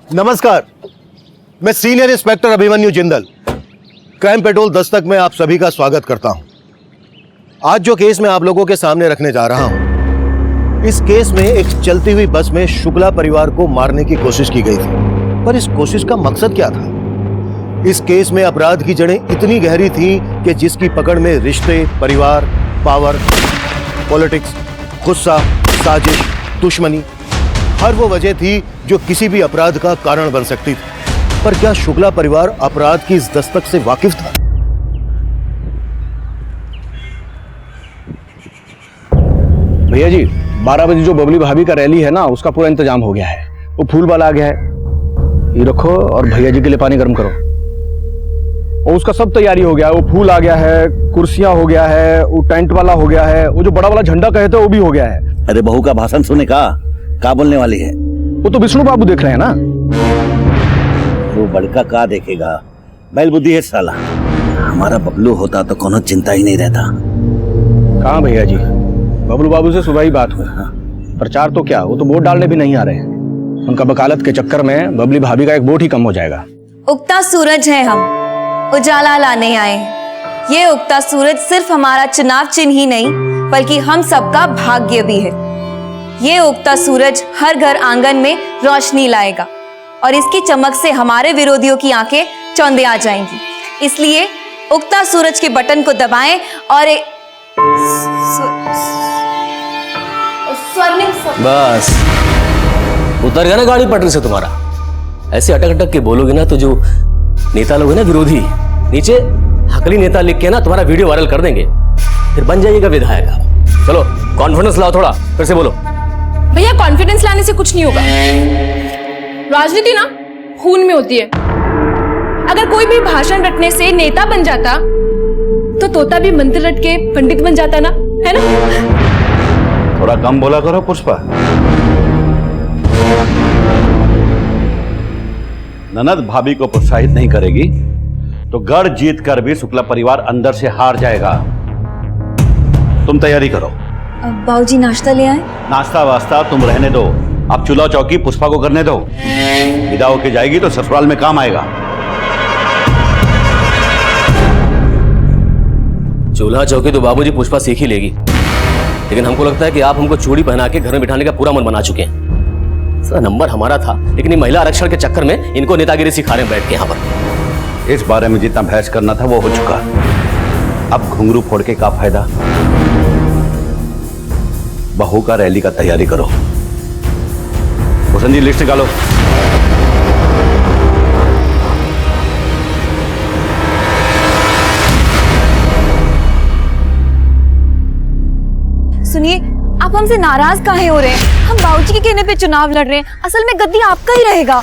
नमस्कार, मैं senior inspector Abhimanyu Jindal, crime petrol Dastak में आप सभी का स्वागत करता हूं। आज जो केस मैं आप लोगों के सामने रखने जा रहा हूं, इस केस में एक चलती हुई बस में शुक्ला परिवार को मारने की कोशिश की गई थी। पर इस कोशिश का मकसद क्या था? इस केस में अपराध की जड़ें इतनी गहरी थी कि जिसकी पकड़ में रिश्ते, परिवार, पावर, पॉलिटिक्स, गुस्सा, साजिश, दुश्मनी, हर वो वजह थी जो किसी भी अपराध का कारण बन सकती थी। पर क्या शुक्ला परिवार अपराध की इस दस्तक से वाकिफ था? भैया जी, 12 बजे जो बबली भाभी का रैली है ना, उसका पूरा इंतजाम हो गया है। वो फूल वाला आ गया है, ये रखो और भैया जी के लिए पानी गर्म करो। और उसका सब तैयारी हो गया है, वो फूल आ गया है, कुर्सियां हो गया है, वो टेंट वाला हो गया है, वो जो बड़ा वाला झंडा कहते हैं वो भी हो गया है। अरे बहू का भाषण सुने का बोलने वाली है? वो तो विष्णु बाबू देख रहे हैं ना। वो बड़का का देखेगा, बैल बुद्धि है साला। हमारा बबलू होता तो कोनो चिंता ही नहीं रहता। कहाँ भैया जी, बबलू बाबू से सुबह ही बात हुई। प्रचार तो क्या, वो तो वोट डालने भी नहीं आ रहे हैं। उनका वकालत के चक्कर में बबली भाभी का एक वोट ही कम हो जाएगा। उगता सूरज है, हम उजाला लाने आए। ये उगता सूरज सिर्फ हमारा चुनाव चिन्ह ही नहीं बल्कि हम सबका भाग्य भी है। ये उगता सूरज हर घर आंगन में रोशनी लाएगा और इसकी चमक से हमारे विरोधियों की आंखें चौंधे आ जाएंगी। इसलिए उगता सूरज के बटन को दबाएं और बस उतर गया ना गाड़ी पटरी से तुम्हारा। ऐसे अटक अटक के बोलोगे ना तो जो नेता लोग हैं ना विरोधी, नीचे हकली नेता लिख के ना तुम्हारा वीडियो वायरल कर देंगे, फिर बन जाइएगा विधायक। चलो कॉन्फिडेंस लाओ थोड़ा, फिर से बोलो। भैया कॉन्फिडेंस लाने से कुछ नहीं होगा। राजनीति ना खून में होती है। अगर कोई भी भाषण रटने से नेता बन जाता तो तोता भी मंत्र रट के पंडित बन जाता ना, है ना? थोड़ा कम बोला करो पुष्पा। ननद भाभी को प्रोत्साहित नहीं करेगी तो गढ़ जीत कर भी शुक्ला परिवार अंदर से हार जाएगा। तुम तैयारी करो। बाबूजी नाश्ता ले आए? नाश्ता वास्ता तुम रहने दो, अब चूल्हा चौकी पुष्पा को करने दो। विदा होके जाएगी तो ससुराल में काम आएगा। चूल्हा चौकी तो बाबूजी पुष्पा सीख ही लेगी, लेकिन हमको लगता है कि आप हमको चूड़ी पहना के घर में बिठाने का पूरा मन बना चुके हैं। सर नंबर हमारा था, लेकिन ये महिला आरक्षण के चक्कर में इनको नेतागिरी सिखा रहे हैं बैठ के यहाँ पर। इस बारे में जितना बहस करना था वो हो चुका। अब घुंघरू फोड़ के क्या फायदा? बहू का रैली का तैयारी करो। भूषण जी लिस्ट निकालो। सुनिए, आप हमसे नाराज काहे हो रहे हैं? हम बाबूजी के कहने पे चुनाव लड़ रहे हैं। असल में गद्दी आपका ही रहेगा।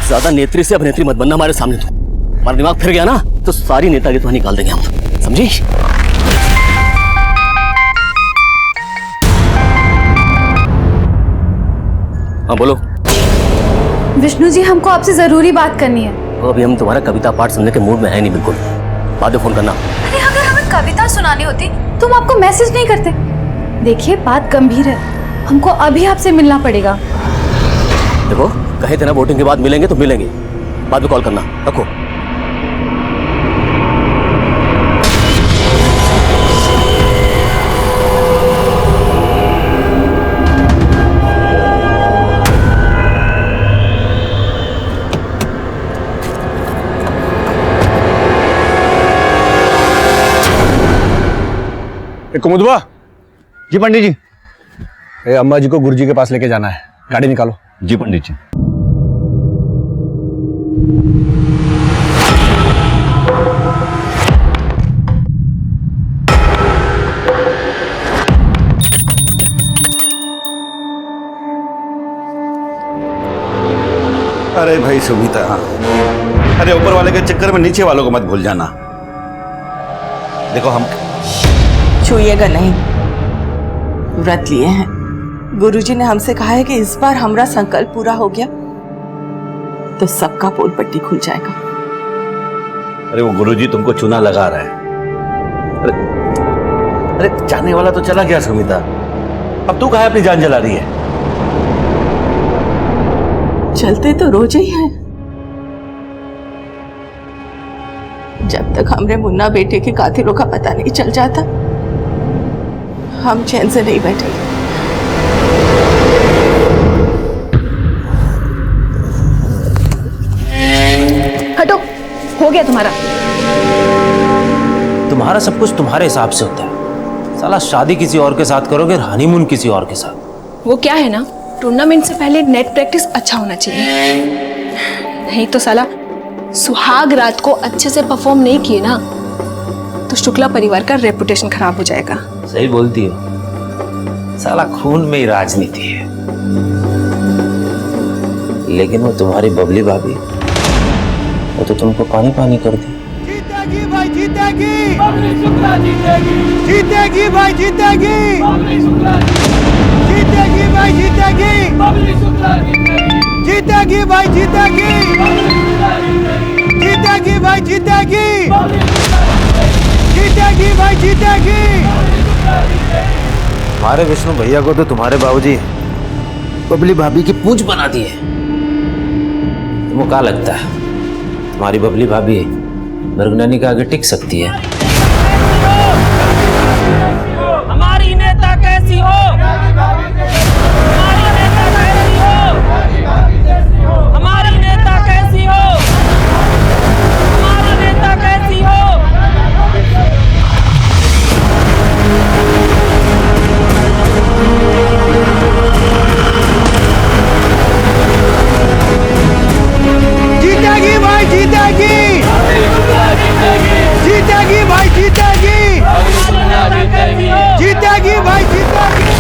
ज्यादा नेत्री से अभिनेत्री मत बनना हमारे सामने। तो हमारा दिमाग फिर गया ना तो सारी नेतागिरी तो निकाल देंगे हम, समझी? हाँ बोलो। विष्णु जी, हमको आपसे जरूरी बात करनी है। तो अभी हम तुम्हारा कविता पाठ सुनने के मूड में है नहीं बिल्कुल। बाद में फोन करना। अरे अगर हमें कविता सुनानी होती तो हम आपको मैसेज नहीं करते। देखिए बात गंभीर है, हमको अभी आपसे मिलना पड़ेगा। देखो कहे थे ना वोटिंग के बाद मिलेंगे तो मिलेंगे, बाद में कॉल करना। रखो। कुमुदवा जी। पंडित जी, अम्मा जी को गुरुजी के पास लेके जाना है, गाड़ी निकालो। जी पंडित जी। अरे भाई सुमिता, अरे ऊपर वाले के चक्कर में नीचे वालों को मत भूल जाना। देखो हम छूइएगा नहीं, व्रत लिए हैं। गुरुजी ने हमसे कहा है कि इस बार हमारा संकल्प पूरा हो गया तो सबका पोल पट्टी खुल जाएगा। अरे वो गुरुजी तुमको चूना लगा रहा है। अरे जाने वाला तो चला गया सुमिता, अब तू कहाँ अपनी जान जला रही है? चलते तो रोज ही हैं। जब तक हमरे मुन्ना बेटे के कातिलों का पता नहीं चल जाता, हम चैन से नहीं बैठेंगे। हटो, हो गया तुम्हारा। तुम्हारा सब कुछ तुम्हारे हिसाब से होता है। साला शादी किसी और के साथ करोगे और हनीमून किसी और के साथ। वो क्या है ना, टूर्नामेंट से पहले नेट प्रैक्टिस अच्छा होना चाहिए, नहीं तो साला सुहाग रात को अच्छे से परफॉर्म नहीं किए ना तो शुक्ला परिवार का रेपुटेशन खराब हो जाएगा। सही बोलती हो, साला खून में ही राजनीति है। लेकिन वो तुम्हारी बबली भाभी, वो तो तुमको पानी पानी कर दी। जीतेगी भाई जीतेगी, जीतेगी भाई जीतेगी, जीतेगी भाई जीतेगी, जीतेगी भाई जीतेगी, जीतेगी भाई जीतेगी, जीतेगी भाई जीतेगी। हमारे विष्णु भैया को तो तुम्हारे बाबूजी बबली भाभी की पूंछ बना दी है। तुमको क्या लगता है तुम्हारी बबली भाभी मृगननी के आगे टिक सकती है? हमारी नेता कैसी हो, हमारी नेता कैसी हो, हमारी नेता कैसी हो, हमारी नेता कैसी हो। जीतेगी भाई जीतेगी, जीतेगी भाई जीतेगी, जीतेगी भाई जीतेगी।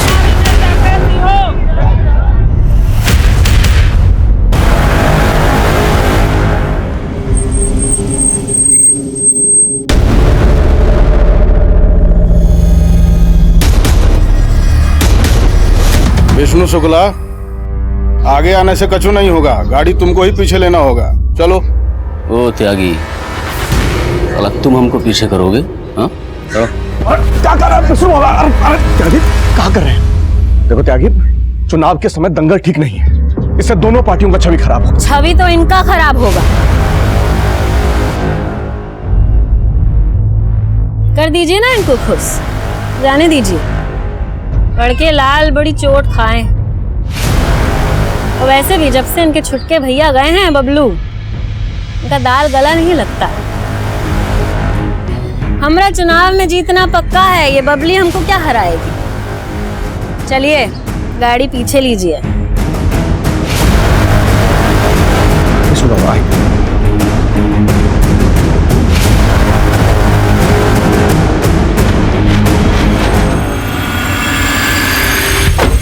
विष्णु शुक्ला, आगे आने से कछु नहीं होगा, गाड़ी तुमको ही पीछे लेना होगा। चलो। ओ त्यागी, साला तुम हमको पीछे करोगे? हाँ चलो। क्या कर रहे हैं विष्णु? अरे त्यागी क्या कर रहे हैं? देखो त्यागी, चुनाव के समय दंगल ठीक नहीं है, इससे दोनों पार्टियों का छवि खराब होगा। छवि तो इनका खराब होगा। कर दीजिए ना इनको खुश, जाने दीजिए, लड़के लाल बड़ी चोट खाएं। और वैसे भी जब से इनके छुटके भैया गए हैं बबलू, इनका दाल गला नहीं लगता। हमरा चुनाव में जीतना पक्का है, ये बबली हमको क्या हराएगी। चलिए गाड़ी पीछे लीजिए।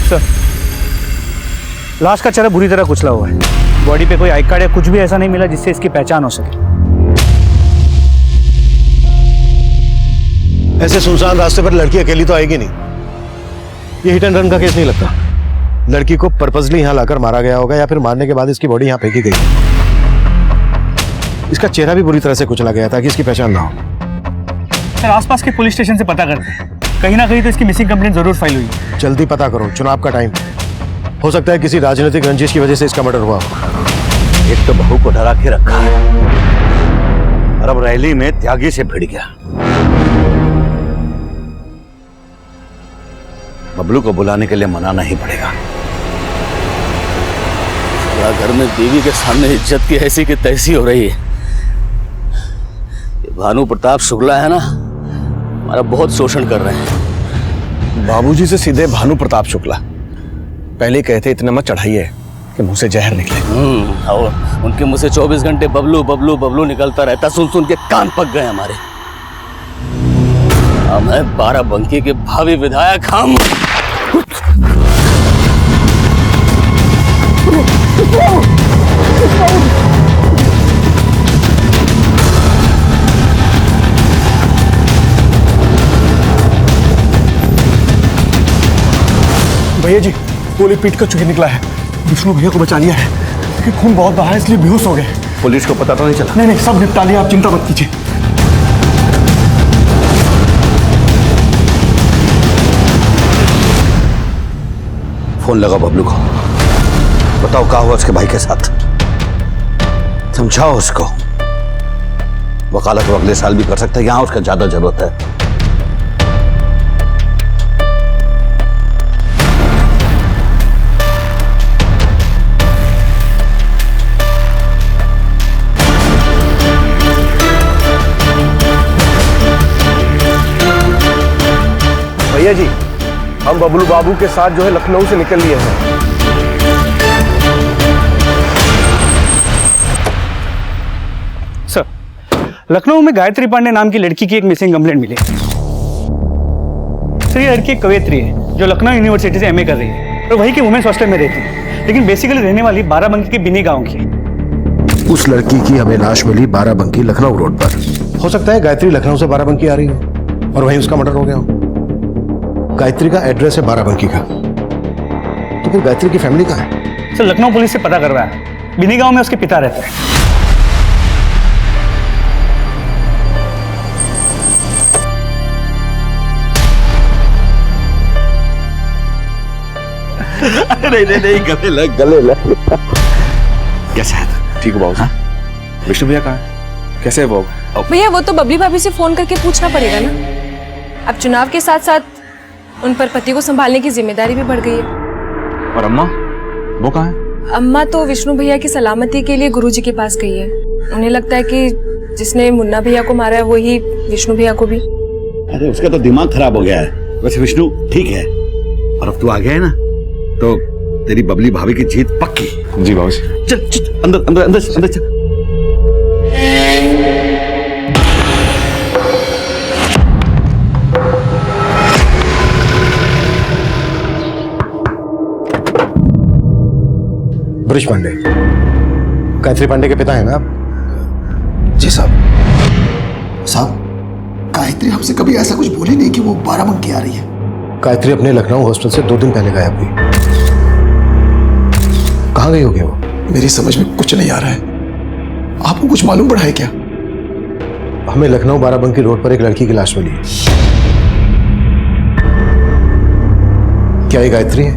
सर, लाश का चेहरा बुरी तरह कुचला हुआ है, बॉडी पे कोई आई कार्ड या कुछ भी ऐसा नहीं मिला जिससे इसकी पहचान हो सके। ऐसे सुनसान रास्ते पर लड़की अकेली तो आएगी नहीं। ये हिट एंड रन का केस नहीं लगता। लड़की को पर्पसली यहाँ लाकर मारा गया होगा या फिर मारने के बाद इसकी बॉडी यहाँ फेंकी गई। इसका चेहरा भी बुरी तरह से कुचला गया ताकि इसकी पहचान ना हो। सर, आसपास के पुलिस स्टेशन से पता करते हैं, कहीं ना कहीं तो इसकी मिसिंग कंप्लेंट जरूर फाइल हुई है। जल्दी पता करो, चुनाव का टाइम हो सकता है किसी राजनीतिक रंजिश की वजह से इसका मर्डर हुआ हो। एक तो बहू को डरा के रखा है और अब रैली में त्यागी से भिड़ गया। बबलू को बुलाने के लिए मनाना ही पड़ेगा। घर में बीवी के सामने इज्जत की ऐसी की तैसी हो रही है। भानु प्रताप शुक्ला है ना, हमारा बहुत शोषण कर रहे हैं। बाबूजी से सीधे भानु प्रताप शुक्ला, पहले कहते इतना मत चढ़ाइए कि मुंह से जहर निकले। और उनके मुंह से 24 घंटे बबलू बबलू बबलू निकलता रहता, सुन सुन के कान पक गए हमारे। मैं बाराबंकी के भावी विधायक हम। भैया जी, गोली पीट कर चुके निकला है। विष्णु भैया को बचा लिया है, लेकिन खून बहुत बहा है इसलिए बेहोश हो गए। पुलिस को पता तो नहीं चला? नहीं, सब निपटा लिया, आप चिंता मत कीजिए। फोन लगा बबलू को। बताओ क्या हुआ उसके भाई के साथ, समझाओ उसको। वकालत वो अगले साल भी कर सकता है, यहां उसका ज्यादा जरूरत है। भैया जी, हम बबलू बाबू के साथ जो है लखनऊ से निकल लिए हैं। सर, लखनऊ में गायत्री पांडे नाम की लड़की की एक मिसिंग कंप्लेंट मिली। सर, ये लड़की एक कवयित्री है जो लखनऊ यूनिवर्सिटी से एमए कर रही है और वही के वुमेन्स हॉस्टल में रहती है, लेकिन बेसिकली रहने वाली बाराबंकी के बिनी गांव की। उस लड़की की हमें लाश मिली बाराबंकी लखनऊ रोड पर। हो सकता है गायत्री लखनऊ से बाराबंकी आ रही हो और वहीं उसका मर्डर हो गया हो। गायत्री का एड्रेस है बाराबंकी का, तो फिर गायत्री की फैमिली कहाँ है? सर, लखनऊ पुलिस से पता करवाया है, बिनी गांव में उसके पिता रहते हैं। नहीं, गले लग। कैसा है? ठीक हो बाबू? विष्णु भैया कहाँ है? कैसे है बाबू? भैया वो तो बबली भाभी से फोन करके पूछना पड़ेगा ना। अब चुनाव के साथ साथ उन पर पति को संभालने की जिम्मेदारी भी बढ़ गई है। और अम्मा, वो कहाँ है? अम्मा तो विष्णु भैया की सलामती के लिए गुरुजी के पास गई है। उन्हें लगता है कि जिसने मुन्ना भैया को मारा है वही विष्णु भैया को भी। अरे उसका तो दिमाग खराब हो गया है। वैसे विष्णु ठीक है, और अब तू आ गया है ना, तो तेरी बबली भाभी की जीत पक्की। जी बाबू जी। चल अंदर अंदर अंदर अंदर चल। ब्रिज पांडे, गायत्री पांडे के पिता है ना आप? जी साहब, गायत्री हमसे कभी ऐसा कुछ बोली नहीं कि वो बाराबंकी आ रही है। गायत्री अपने लखनऊ हॉस्टल से 2 दिन पहले गायब हुई। कहाँ गई होगी वो? मेरी समझ में कुछ नहीं आ रहा है। आपको कुछ मालूम पड़ा है क्या? हमें लखनऊ बाराबंकी रोड पर एक लड़की की लाश मिली है। क्या ये गायत्री है?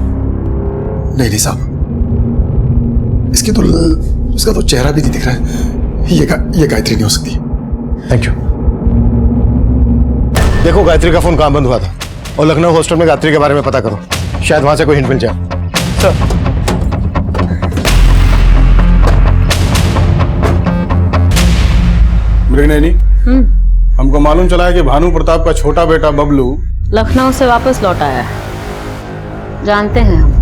नहीं साहब, इसका तो चेहरा भी नहीं दिख रहा है। ये गायत्री नहीं हो सकती। Thank you. देखो गायत्री का फोन कहां बंद हुआ था और लखनऊ हॉस्टल में गायत्री के बारे में पता करो, शायद वहां से कोई हिंट मिल जाए। सर, मृगनयनी, हमको मालूम चला है कि भानु प्रताप का छोटा बेटा बबलू लखनऊ से वापस लौट आया है, जानते हैं हम।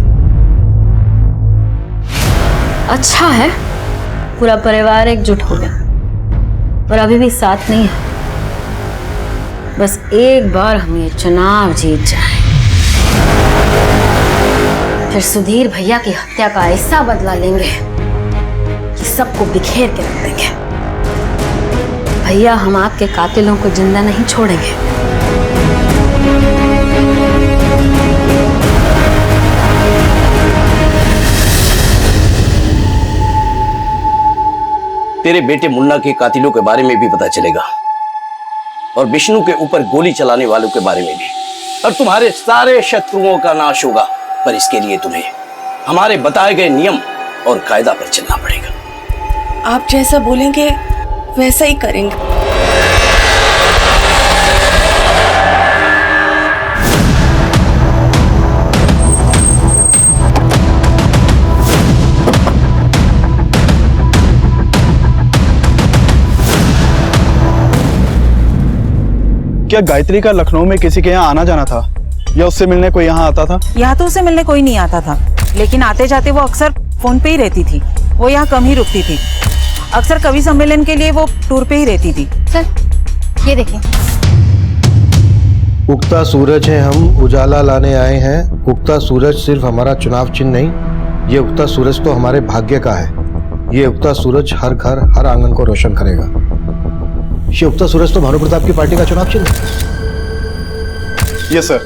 अच्छा है, पूरा परिवार एकजुट हो गया, पर अभी भी साथ नहीं है। बस एक बार हम ये चुनाव जीत जाए, फिर सुधीर भैया की हत्या का ऐसा बदला लेंगे कि सबको बिखेर के रख देंगे। भैया, हम आपके कातिलों को जिंदा नहीं छोड़ेंगे। तेरे बेटे मुन्ना के कातिलों के बारे में भी पता चलेगा और विष्णु के ऊपर गोली चलाने वालों के बारे में भी, और तुम्हारे सारे शत्रुओं का नाश होगा। पर इसके लिए तुम्हें हमारे बताए गए नियम और कायदा पर चलना पड़ेगा। आप जैसा बोलेंगे वैसा ही करेंगे। क्या गायत्री का लखनऊ में किसी के यहाँ आना जाना था या उससे मिलने कोई यहाँ आता था? यहाँ तो उसे मिलने कोई नहीं आता था, लेकिन आते जाते वो अक्सर फोन पे ही रहती थी। वो यहाँ कम ही रुकती थी। अक्सर कवि सम्मेलन के लिए वो टूर पे ही रहती थी। सर, ये देखिए। उगता सूरज है, हम उजाला लाने आए हैं। उगता सूरज सिर्फ हमारा चुनाव चिन्ह नहीं, ये उगता सूरज तो हमारे भाग्य का है। ये उगता सूरज हर घर हर आंगन को रोशन करेगा। ये उगता सूरज तो भानु प्रताप की पार्टी का चुनाव चिन्ह है। Yes sir.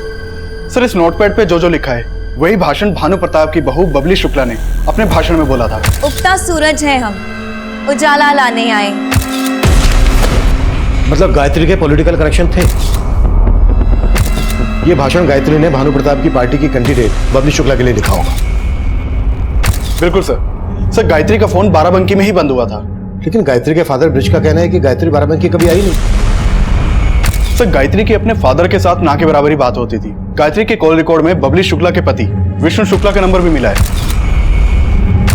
सर, इस नोटपैड पे जो लिखा है वही भाषण भानु प्रताप की बहू बबली शुक्ला ने अपने भाषण में बोला था। उगता सूरज है हम, उजाला लाने आए। मतलब गायत्री के पॉलिटिकल कनेक्शन थे। ये भाषण गायत्री ने भानु प्रताप की पार्टी की कैंडिडेट बबली शुक्ला के लिए लिखा होगा। बिल्कुल सर। सर गायत्री का फोन बाराबंकी में ही बंद हुआ था। लेकिन गायत्री के फादर ब्रिज का कहना है कि गायत्री बाराबंकी कभी आई नहीं। सर गायत्री की अपने फादर के साथ ना के बराबर ही बात होती थी। गायत्री के कॉल रिकॉर्ड में बबली शुक्ला के पति विष्णु शुक्ला का नंबर भी मिला है।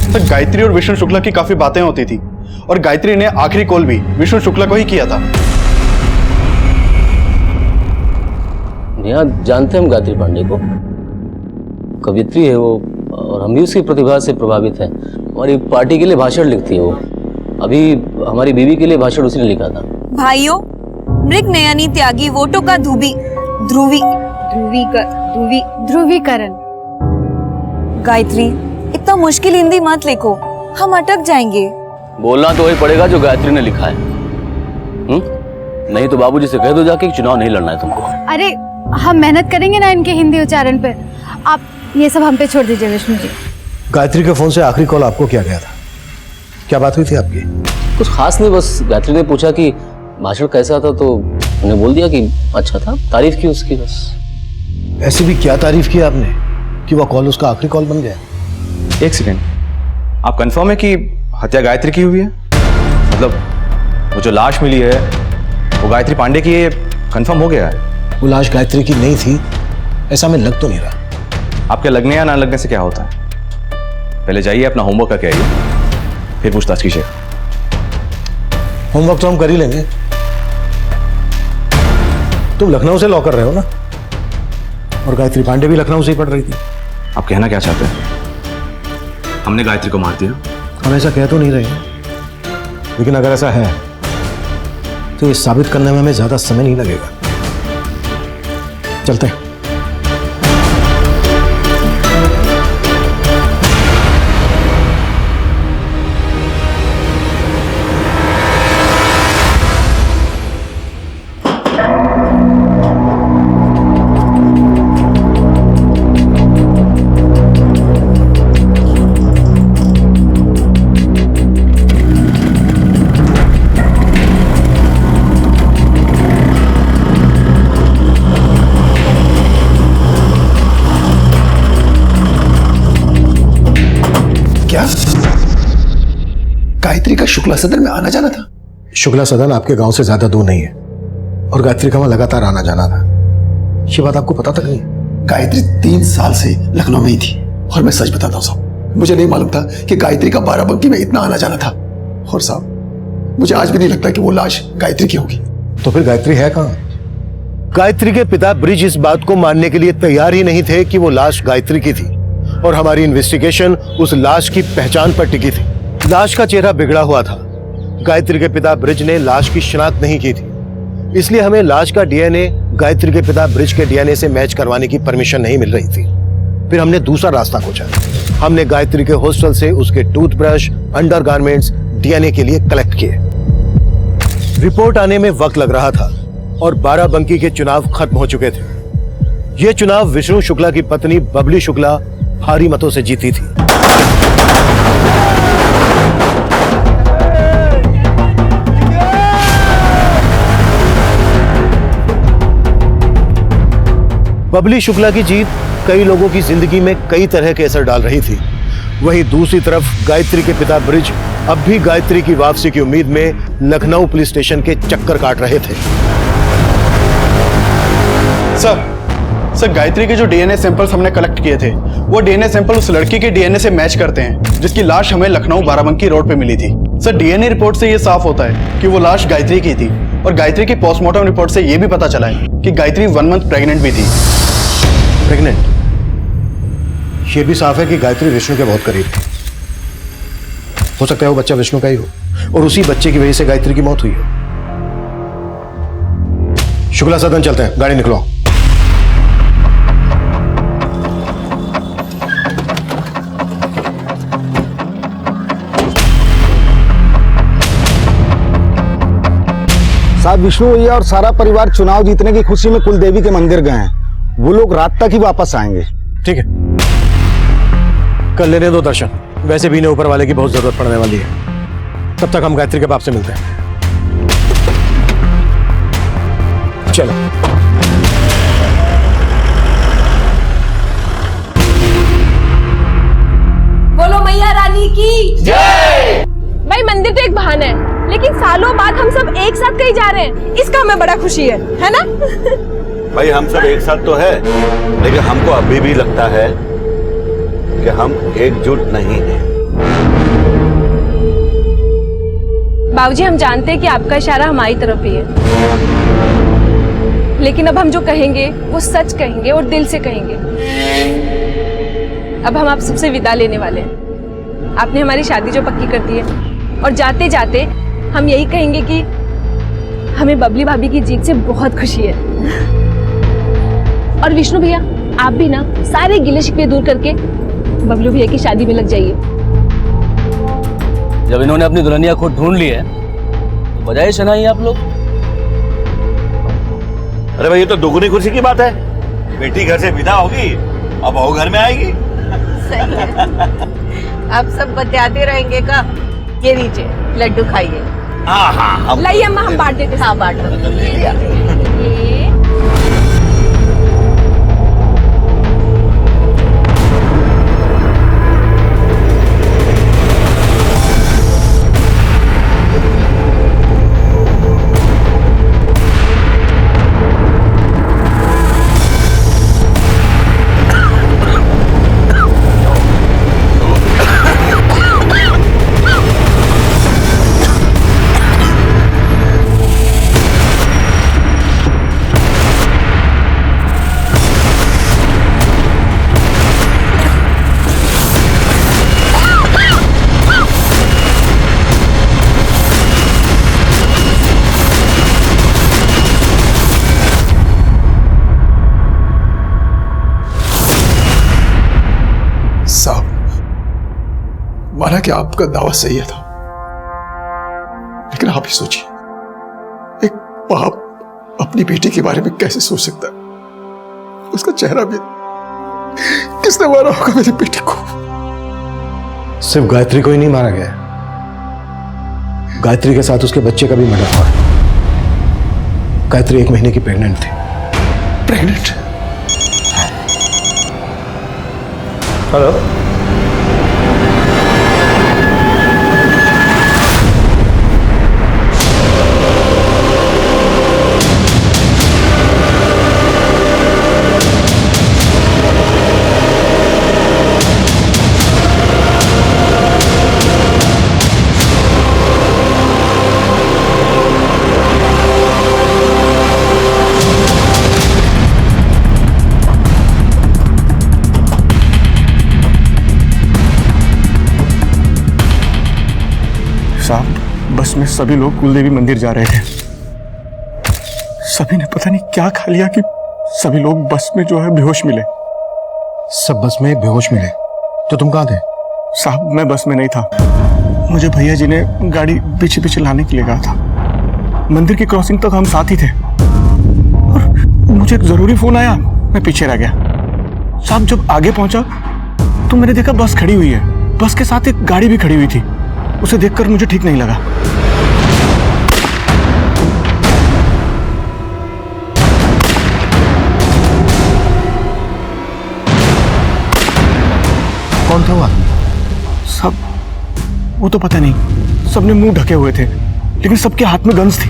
सर गायत्री और विष्णु शुक्ला की काफी बातें होती थी और गायत्री ने आखिरी कॉल भी विष्णु शुक्ला को ही किया था। यहाँ जानते हैं हम गायत्री पांडे को, कवियत्री है वो, और हम भी उसकी प्रतिभा से प्रभावित हैं। हमारी पार्टी के लिए भाषण लिखती है वो, अभी हमारी बीवी के लिए भाषण उसी ने लिखा था। भाइयों, मृग नयनी त्यागी वोटों का ध्रुवीकरण। गायत्री, इतना मुश्किल हिंदी मत लिखो, हम अटक जाएंगे। बोलना तो वही पड़ेगा जो गायत्री ने लिखा है। नहीं तो बाबूजी से कह दो जाके कि चुनाव नहीं लड़ना है तुमको। अरे हम मेहनत करेंगे ना इनके हिंदी उच्चारण पे, आप ये सब हम पे छोड़ दीजिए विष्णु जी। गायत्री के फोन से आखिरी कॉल आपको किया गया था, क्या बात हुई थी आपकी? कुछ खास नहीं, बस गायत्री ने पूछा कि भाषण कैसा था तो उन्हें बोल दिया कि अच्छा था, तारीफ की उसकी बस। ऐसी भी क्या तारीफ की आपने कि वो कॉल उसका आखिरी कॉल बन गया? एक सेकेंड, आप कंफर्म है कि हत्या गायत्री की हुई है? मतलब वो जो लाश मिली है वो गायत्री पांडे की है, कंफर्म हो गया है? वो लाश गायत्री की नहीं थी ऐसा मैं लग तो नहीं रहा। आपके लगने या ना लगने से क्या होता है? पहले जाइए अपना होमवर्क करके आइए, फिर पूछताछ कीजिए। होमवर्क तो हम कर ही लेंगे। तुम लखनऊ से लॉ कर रहे हो ना, और गायत्री पांडे भी लखनऊ से ही पढ़ रही थी। आप कहना क्या चाहते हैं? हमने गायत्री को मार दिया? हम ऐसा कह तो नहीं रहे हैं, लेकिन अगर ऐसा है तो ये साबित करने में हमें ज्यादा समय नहीं लगेगा। चलते हैं। गायत्री का शुक्ला सदन में आना जाना था? शुक्ला सदन आपके गांव से ज्यादा दूर नहीं है, और गायत्री का वहां लगातार आना जाना था। ये बात आपको पता तक नहीं? गायत्री 3 साल से लखनऊ में ही थी, और मैं सच बताता हूँ साहब, मुझे नहीं मालूम था कि गायत्री का बाराबंकी में इतना आना जाना था। और साहब मुझे आज भी नहीं लगता कि वो लाश गायत्री की होगी। तो फिर गायत्री है कहाँ? गायत्री के पिता ब्रिज इस बात को मानने के लिए तैयार ही नहीं थे कि वो लाश गायत्री की थी, और हमारी इन्वेस्टिगेशन उस लाश की पहचान पर टिकी थी। लाश का चेहरा बिगड़ा हुआ था। गायत्री के पिता ब्रिज ने लाश की शिनाख्त नहीं की थी, इसलिए हमें लाश का डीएनए गायत्री के पिता ब्रिज के डीएनए से मैच करवाने की परमिशन नहीं मिल रही थी। फिर हमने दूसरा रास्ता खोजा। हमने गायत्री के हॉस्टल से उसके टूथब्रश, अंडरगारमेंट्स डीएनए के लिए कलेक्ट किए। रिपोर्ट आने में वक्त लग रहा था और बाराबंकी के चुनाव खत्म हो चुके थे। ये चुनाव विष्णु शुक्ला की पत्नी बबली शुक्ला भारी मतों से जीती थी। बबली शुक्ला की जीत कई लोगों की जिंदगी में कई तरह के असर डाल रही थी। वहीं दूसरी तरफ गायत्री के पिता ब्रिज अब भी गायत्री की वापसी की उम्मीद में लखनऊ पुलिस स्टेशन के चक्कर काट रहे थे। सर गायत्री के जो डीएनए सैंपल्स हमने कलेक्ट किए थे, वो डीएनए सैंपल उस लड़की के डीएनए से मैच करते हैं जिसकी लाश हमें लखनऊ बाराबंकी रोड पे मिली थी। सर डीएनए रिपोर्ट से ये साफ होता है कि वो लाश गायत्री की थी, और गायत्री की पोस्टमार्टम रिपोर्ट से ये भी पता चला है कि गायत्री 1 मंथ प्रेग्नेंट भी थी। प्रेग्नेंट? ये भी साफ है कि गायत्री विष्णु के बहुत करीब थी। हो सकता है वो बच्चा विष्णु का ही हो, और उसी बच्चे की वजह से गायत्री की मौत हुई हो। शुक्ला सदन चलते हैं, गाड़ी निकलो। साहब विष्णु भैया और सारा परिवार चुनाव जीतने की खुशी में कुलदेवी के मंदिर गए हैं। वो लोग रात तक ही वापस आएंगे। ठीक है, कर लेने दो दर्शन, वैसे भी इन्हें ऊपर वाले की बहुत जरूरत पड़ने वाली है। तब तक हम गायत्री के बाप से मिलते हैं। चलो। बोलो मैया वाली की जय। भाई मंदिर तो एक बहाना है, लेकिन सालों बाद हम सब एक साथ कहीं जा रहे हैं, इसका हमें बड़ा खुशी है ना? भाई हम सब एक साथ तो है, लेकिन हमको अभी भी लगता है कि हम एकजुट नहीं हैं। बाबूजी हम जानते हैं कि आपका इशारा हमारी तरफ ही है, लेकिन अब हम जो कहेंगे वो सच कहेंगे और दिल से कहेंगे। अब हम आप सबसे विदा लेने वाले हैं। आपने हमारी शादी जो पक्की कर दी है, और जाते जाते हम यही कहेंगे कि हमें बबली भाभी की जीत से बहुत खुशी है। और विष्णु भैया आप भी ना सारे गिले शिकवे दूर करके बबलू भैया की शादी में लग जाइए। जब इन्होंने अपनी दुल्हनिया खुद ढूंढ ली है तो बजाय शनाई आप लोग। अरे भाई ये तो दुगनी खुशी की बात है। बेटी घर से विदा होगी अब बहू घर में आएगी। सही है। अब सब बतियाते रहेंगे का? ये लीजिए लड्डू खाइए। हाँ हाँ लाइए अम्मा हम बांट देते। हाँ बांट दो। माना कि आपका दावा सही था, लेकिन आप ही सोचिए, एक बाप अपनी बेटी के बारे में कैसे सोच सकता है? उसका चेहरा भी, किसने मारा होगा मेरी बेटी को? सिर्फ गायत्री को ही नहीं मारा गया, गायत्री के साथ उसके बच्चे का भी मर्डर हुआ। गायत्री 1 महीने की प्रेग्नेंट थी। प्रेग्नेंट? हेलो, साहब बस में सभी लोग कुलदेवी मंदिर जा रहे थे। सभी ने पता नहीं क्या खा लिया कि सभी लोग बस में जो है बेहोश मिले। सब बस में बेहोश मिले? तो तुम कहाँ थे? साहब मैं बस में नहीं था, मुझे भैया जी ने गाड़ी पीछे पीछे लाने के लिए कहा था। मंदिर की क्रॉसिंग तक हम साथ ही थे और मुझे एक जरूरी फोन आया, मैं पीछे रह गया। साहब जब आगे पहुंचा तो मैंने देखा बस खड़ी हुई है, बस के साथ एक गाड़ी भी खड़ी हुई थी। उसे देखकर मुझे ठीक नहीं लगा। कौन था वो आदमी? सब वो तो पता नहीं, सबने मुंह ढके हुए थे, लेकिन सबके हाथ में गन्स थी।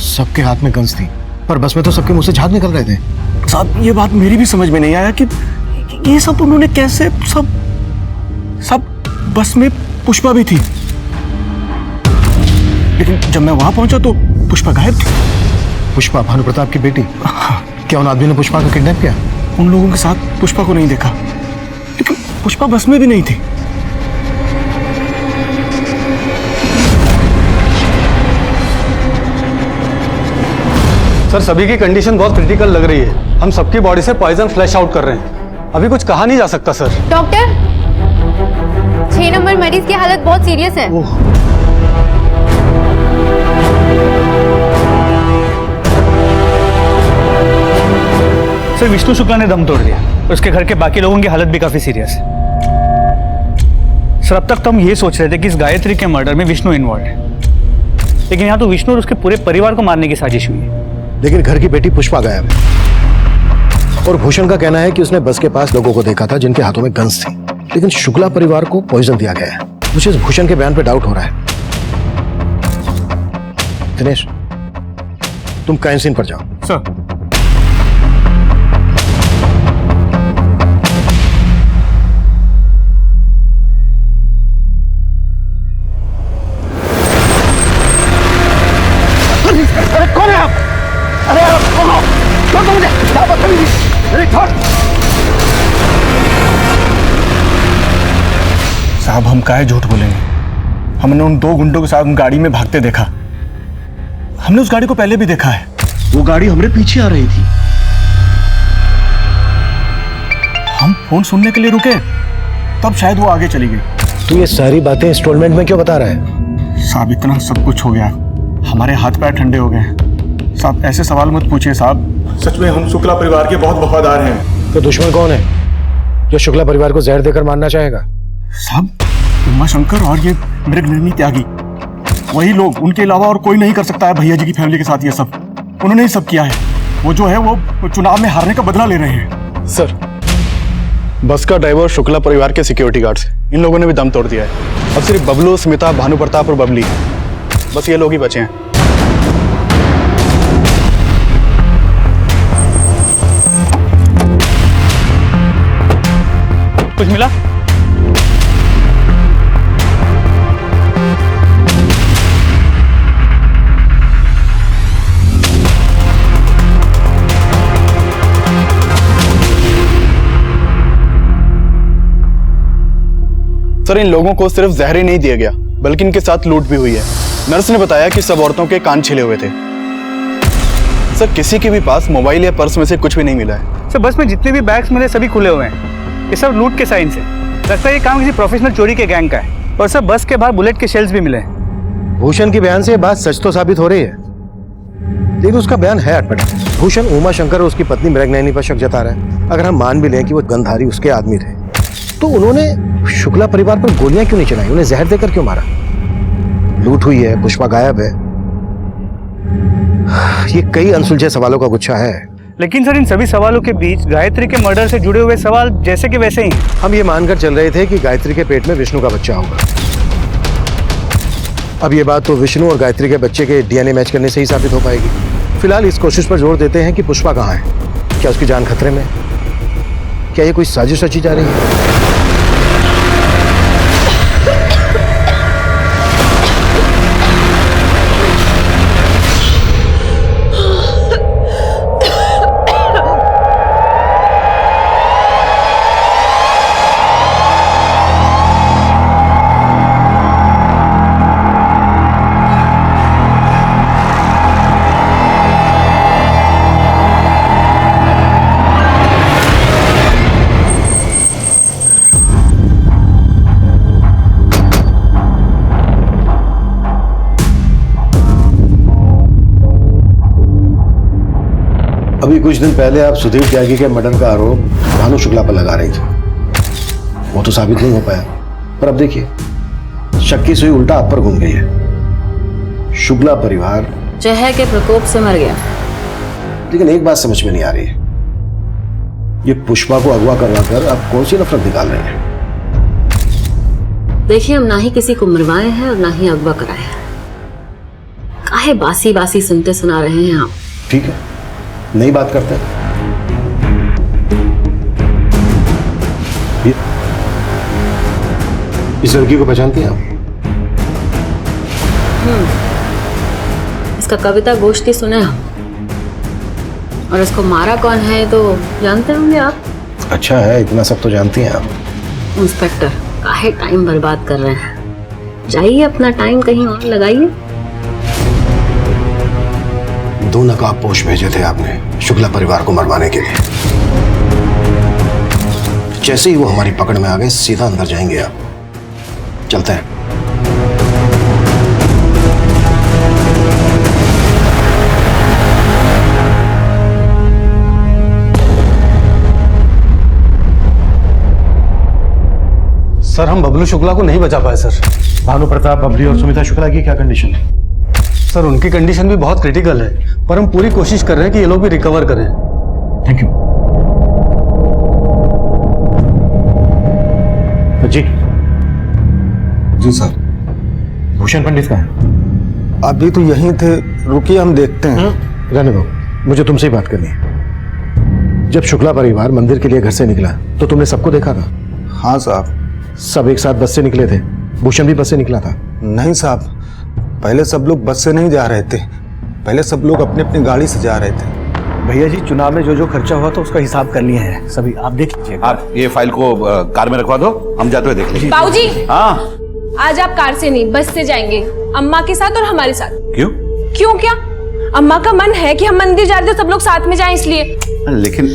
सबके हाथ में गन्स थी, पर बस में तो सबके मुंह से झाग निकल रहे थे। साहब ये बात मेरी भी समझ में नहीं आया कि ये सब उन्होंने कैसे, सब बस में पुष्पा भी थी, लेकिन जब मैं वहां पहुंचा तो पुष्पा गायब थी। पुष्पा भानु प्रताप की बेटी? क्या उन आदमी ने पुष्पा को किडनैप किया? उन लोगों के साथ पुष्पा को नहीं देखा, लेकिन पुष्पा बस में भी नहीं थी। सर सभी की कंडीशन बहुत क्रिटिकल लग रही है। हम सबकी बॉडी से पॉइजन फ्लैश आउट कर रहे हैं। अभी कुछ कहा नहीं जा सकता सर। डॉक्टर 6 नंबर मरीज की हालत बहुत सीरियस है। सर विष्णु शुक्ला ने दम तोड़ दिया, उसके घर के बाकी लोगों की हालत भी काफी सीरियस है। सर अब तक तो हम ये सोच रहे थे कि इस गायत्री के मर्डर में विष्णु इन्वॉल्व है, लेकिन यहाँ तो विष्णु और उसके पूरे परिवार को मारने की साजिश हुई है। लेकिन घर की बेटी पुष्पा गायब है और भूषण का कहना है कि उसने बस के पास लोगों को देखा था जिनके हाथों में गन्स थी, लेकिन शुक्ला परिवार को पॉइजन दिया गया है। मुझे इस भूषण के बयान पे डाउट हो रहा है। दिनेश, तुम क्राइम सीन पर जाओ। सर। अरे कौन है आप? अरे आप कौन हो? छोड़ दो मुझे। क्या बदतमीजी! अरे छोड़। साहब हम काहे झूठ बोलेंगे? हमने उन 2 गुंडों के साथ गाड़ी में भागते देखा। हमने उस गाड़ी को पहले भी देखा है। वो गाड़ी हमारे पीछे आ रही थी। हम फोन सुनने के लिए रुके, तब शायद वो आगे चली गई। तू ये सारी बातें इंस्टॉलमेंट में क्यों बता रहा है? साहब इतना सब कुछ हो गया, हमारे हाथ पैर ठंडे हो गए। साहब ऐसे सवाल मत पूछिए साहब। सच में हम शुक्ला परिवार के बहुत वफादार हैं। तो दुश्मन कौन है जो शुक्ला परिवार को जहर देकर मारना चाहेगा? साहब उमा शंकर और ये मृगनयनी त्यागी, वही लोग, उनके अलावा और कोई नहीं कर सकता है भैया जी की फैमिली के साथ ये सब। उन्होंने ही सब किया है। वो जो है वो चुनाव में हारने का बदला ले रहे हैं। सर बस का ड्राइवर शुक्ला परिवार के सिक्योरिटी गार्ड्स, इन लोगों ने भी दम तोड़ दिया है। अब सिर्फ बबलू, स्मिता, भानु प्रताप और बबली, बस ये लोग ही बचे हैं। कुछ मिला? सर इन लोगों को सिर्फ जहर ही नहीं दिया गया, बल्कि इनके साथ लूट भी हुई है। नर्स ने बताया कि सब औरतों के कान छिले हुए थे। सर किसी के भी पास मोबाइल या पर्स में से कुछ भी नहीं मिला है। सर बस में जितने भी बैग्स मिले सभी खुले हुए हैं। ये सब लूट के साइन से लगता है ये काम किसी प्रोफेशनल चोरी के गैंग का है। और सर बस के बाहर बुलेट के शेल्स भी मिले हैं। भूषण के बयान से ये बात सच तो साबित हो रही है, लेकिन उसका बयान है अटपटा। भूषण उमा शंकर और उसकी पत्नी मृगनयनी पर शक जता रहा है। अगर हम मान भी लें कि वो गंधारी उसके आदमी थे, तो उन्होंने शुक्ला परिवार पर गोलियां क्यों नहीं चलाई? उन्हें जहर देकर क्यों मारा? लूट हुई है, पुष्पा गायब है। ये कई अनसुलझे सवालों का गुच्छा है। लेकिन सर इन सभी सवालों के बीच गायत्री के मर्डर से जुड़े हुए सवाल जैसे कि वैसे ही। हम ये मानकर चल रहे थे कि गायत्री के पेट में विष्णु का बच्चा होगा। अब ये बात तो विष्णु और गायत्री के बच्चे के डीएनए मैच करने से ही साबित हो पाएगी। फिलहाल इस कोशिश पर जोर देते हैं कि पुष्पा कहाँ है। क्या उसकी जान खतरे में? क्या ये कोई साजिश रची जा रही है? अभी कुछ दिन पहले आप सुधीर त्यागी के मर्डर का आरोप भानु शुक्ला पर लगा रही थी। वो तो साबित नहीं हो पाया, पर अब देखिए शक की सुई उल्टा आप पर घूम गई है। शुक्ला परिवार जहर के प्रकोप से मर गया। लेकिन एक बात समझ में नहीं आ रही है, ये पुष्पा को अगवा करवा कर आप कौन सी नफरत निकाल रहे हैं? देखिए हम ना ही किसी को मरवाए हैं और ना ही अगवा कराए हैं। काहे बासी बासी सुनते सुना रहे हैं आप? ठीक है, नई बात करते हैं। इस लड़की को पहचानती हैं आप? इसका कविता गोष्ठी सुने हम, और इसको मारा कौन है तो जानते होंगे आप। अच्छा है, इतना सब तो जानती हैं आप। इंस्पेक्टर काहे टाइम बर्बाद कर रहे हैं? जाइए अपना टाइम कहीं और लगाइए। 2 नकाबपोश भेजे थे आपने शुक्ला परिवार को मरवाने के लिए। जैसे ही वो हमारी पकड़ में आ गए, सीधा अंदर जाएंगे आप। चलते हैं। सर हम बबलू शुक्ला को नहीं बचा पाए सर। भानु प्रताप, बबली और सुमिता शुक्ला की क्या कंडीशन है? सर उनकी कंडीशन भी बहुत क्रिटिकल है, पर हम पूरी कोशिश कर रहे हैं कि ये लोग भी रिकवर करें। थैंक यू जी। जी सर। भूषण पंडित कहाँ है? अभी तो यहीं थे, रुकिए हम देखते हैं। रहने दो, मुझे तुमसे ही बात करनी है। जब शुक्ला परिवार मंदिर के लिए घर से निकला तो तुमने सबको देखा था? हाँ साहब। सब एक साथ बस से निकले थे? भूषण भी बस से निकला था? नहीं साहब, पहले सब लोग बस से नहीं जा रहे थे, पहले सब लोग अपनी अपनी गाड़ी से जा रहे थे। भैया जी, चुनाव में जो जो खर्चा हुआ था उसका हिसाब कर लिए हैं सभी, आप देख लीजिए। आप ये फाइल को कार में रखवा दो, हम जाते हुए देख लेंगे। बाबूजी, हाँ आज आप कार से नहीं बस से जाएंगे, अम्मा के साथ और हमारे साथ। क्यों? क्यों क्या? अम्मा का मन है कि हम मंदिर जा रहे थे, सब लोग साथ में जाएं इसलिए। लेकिन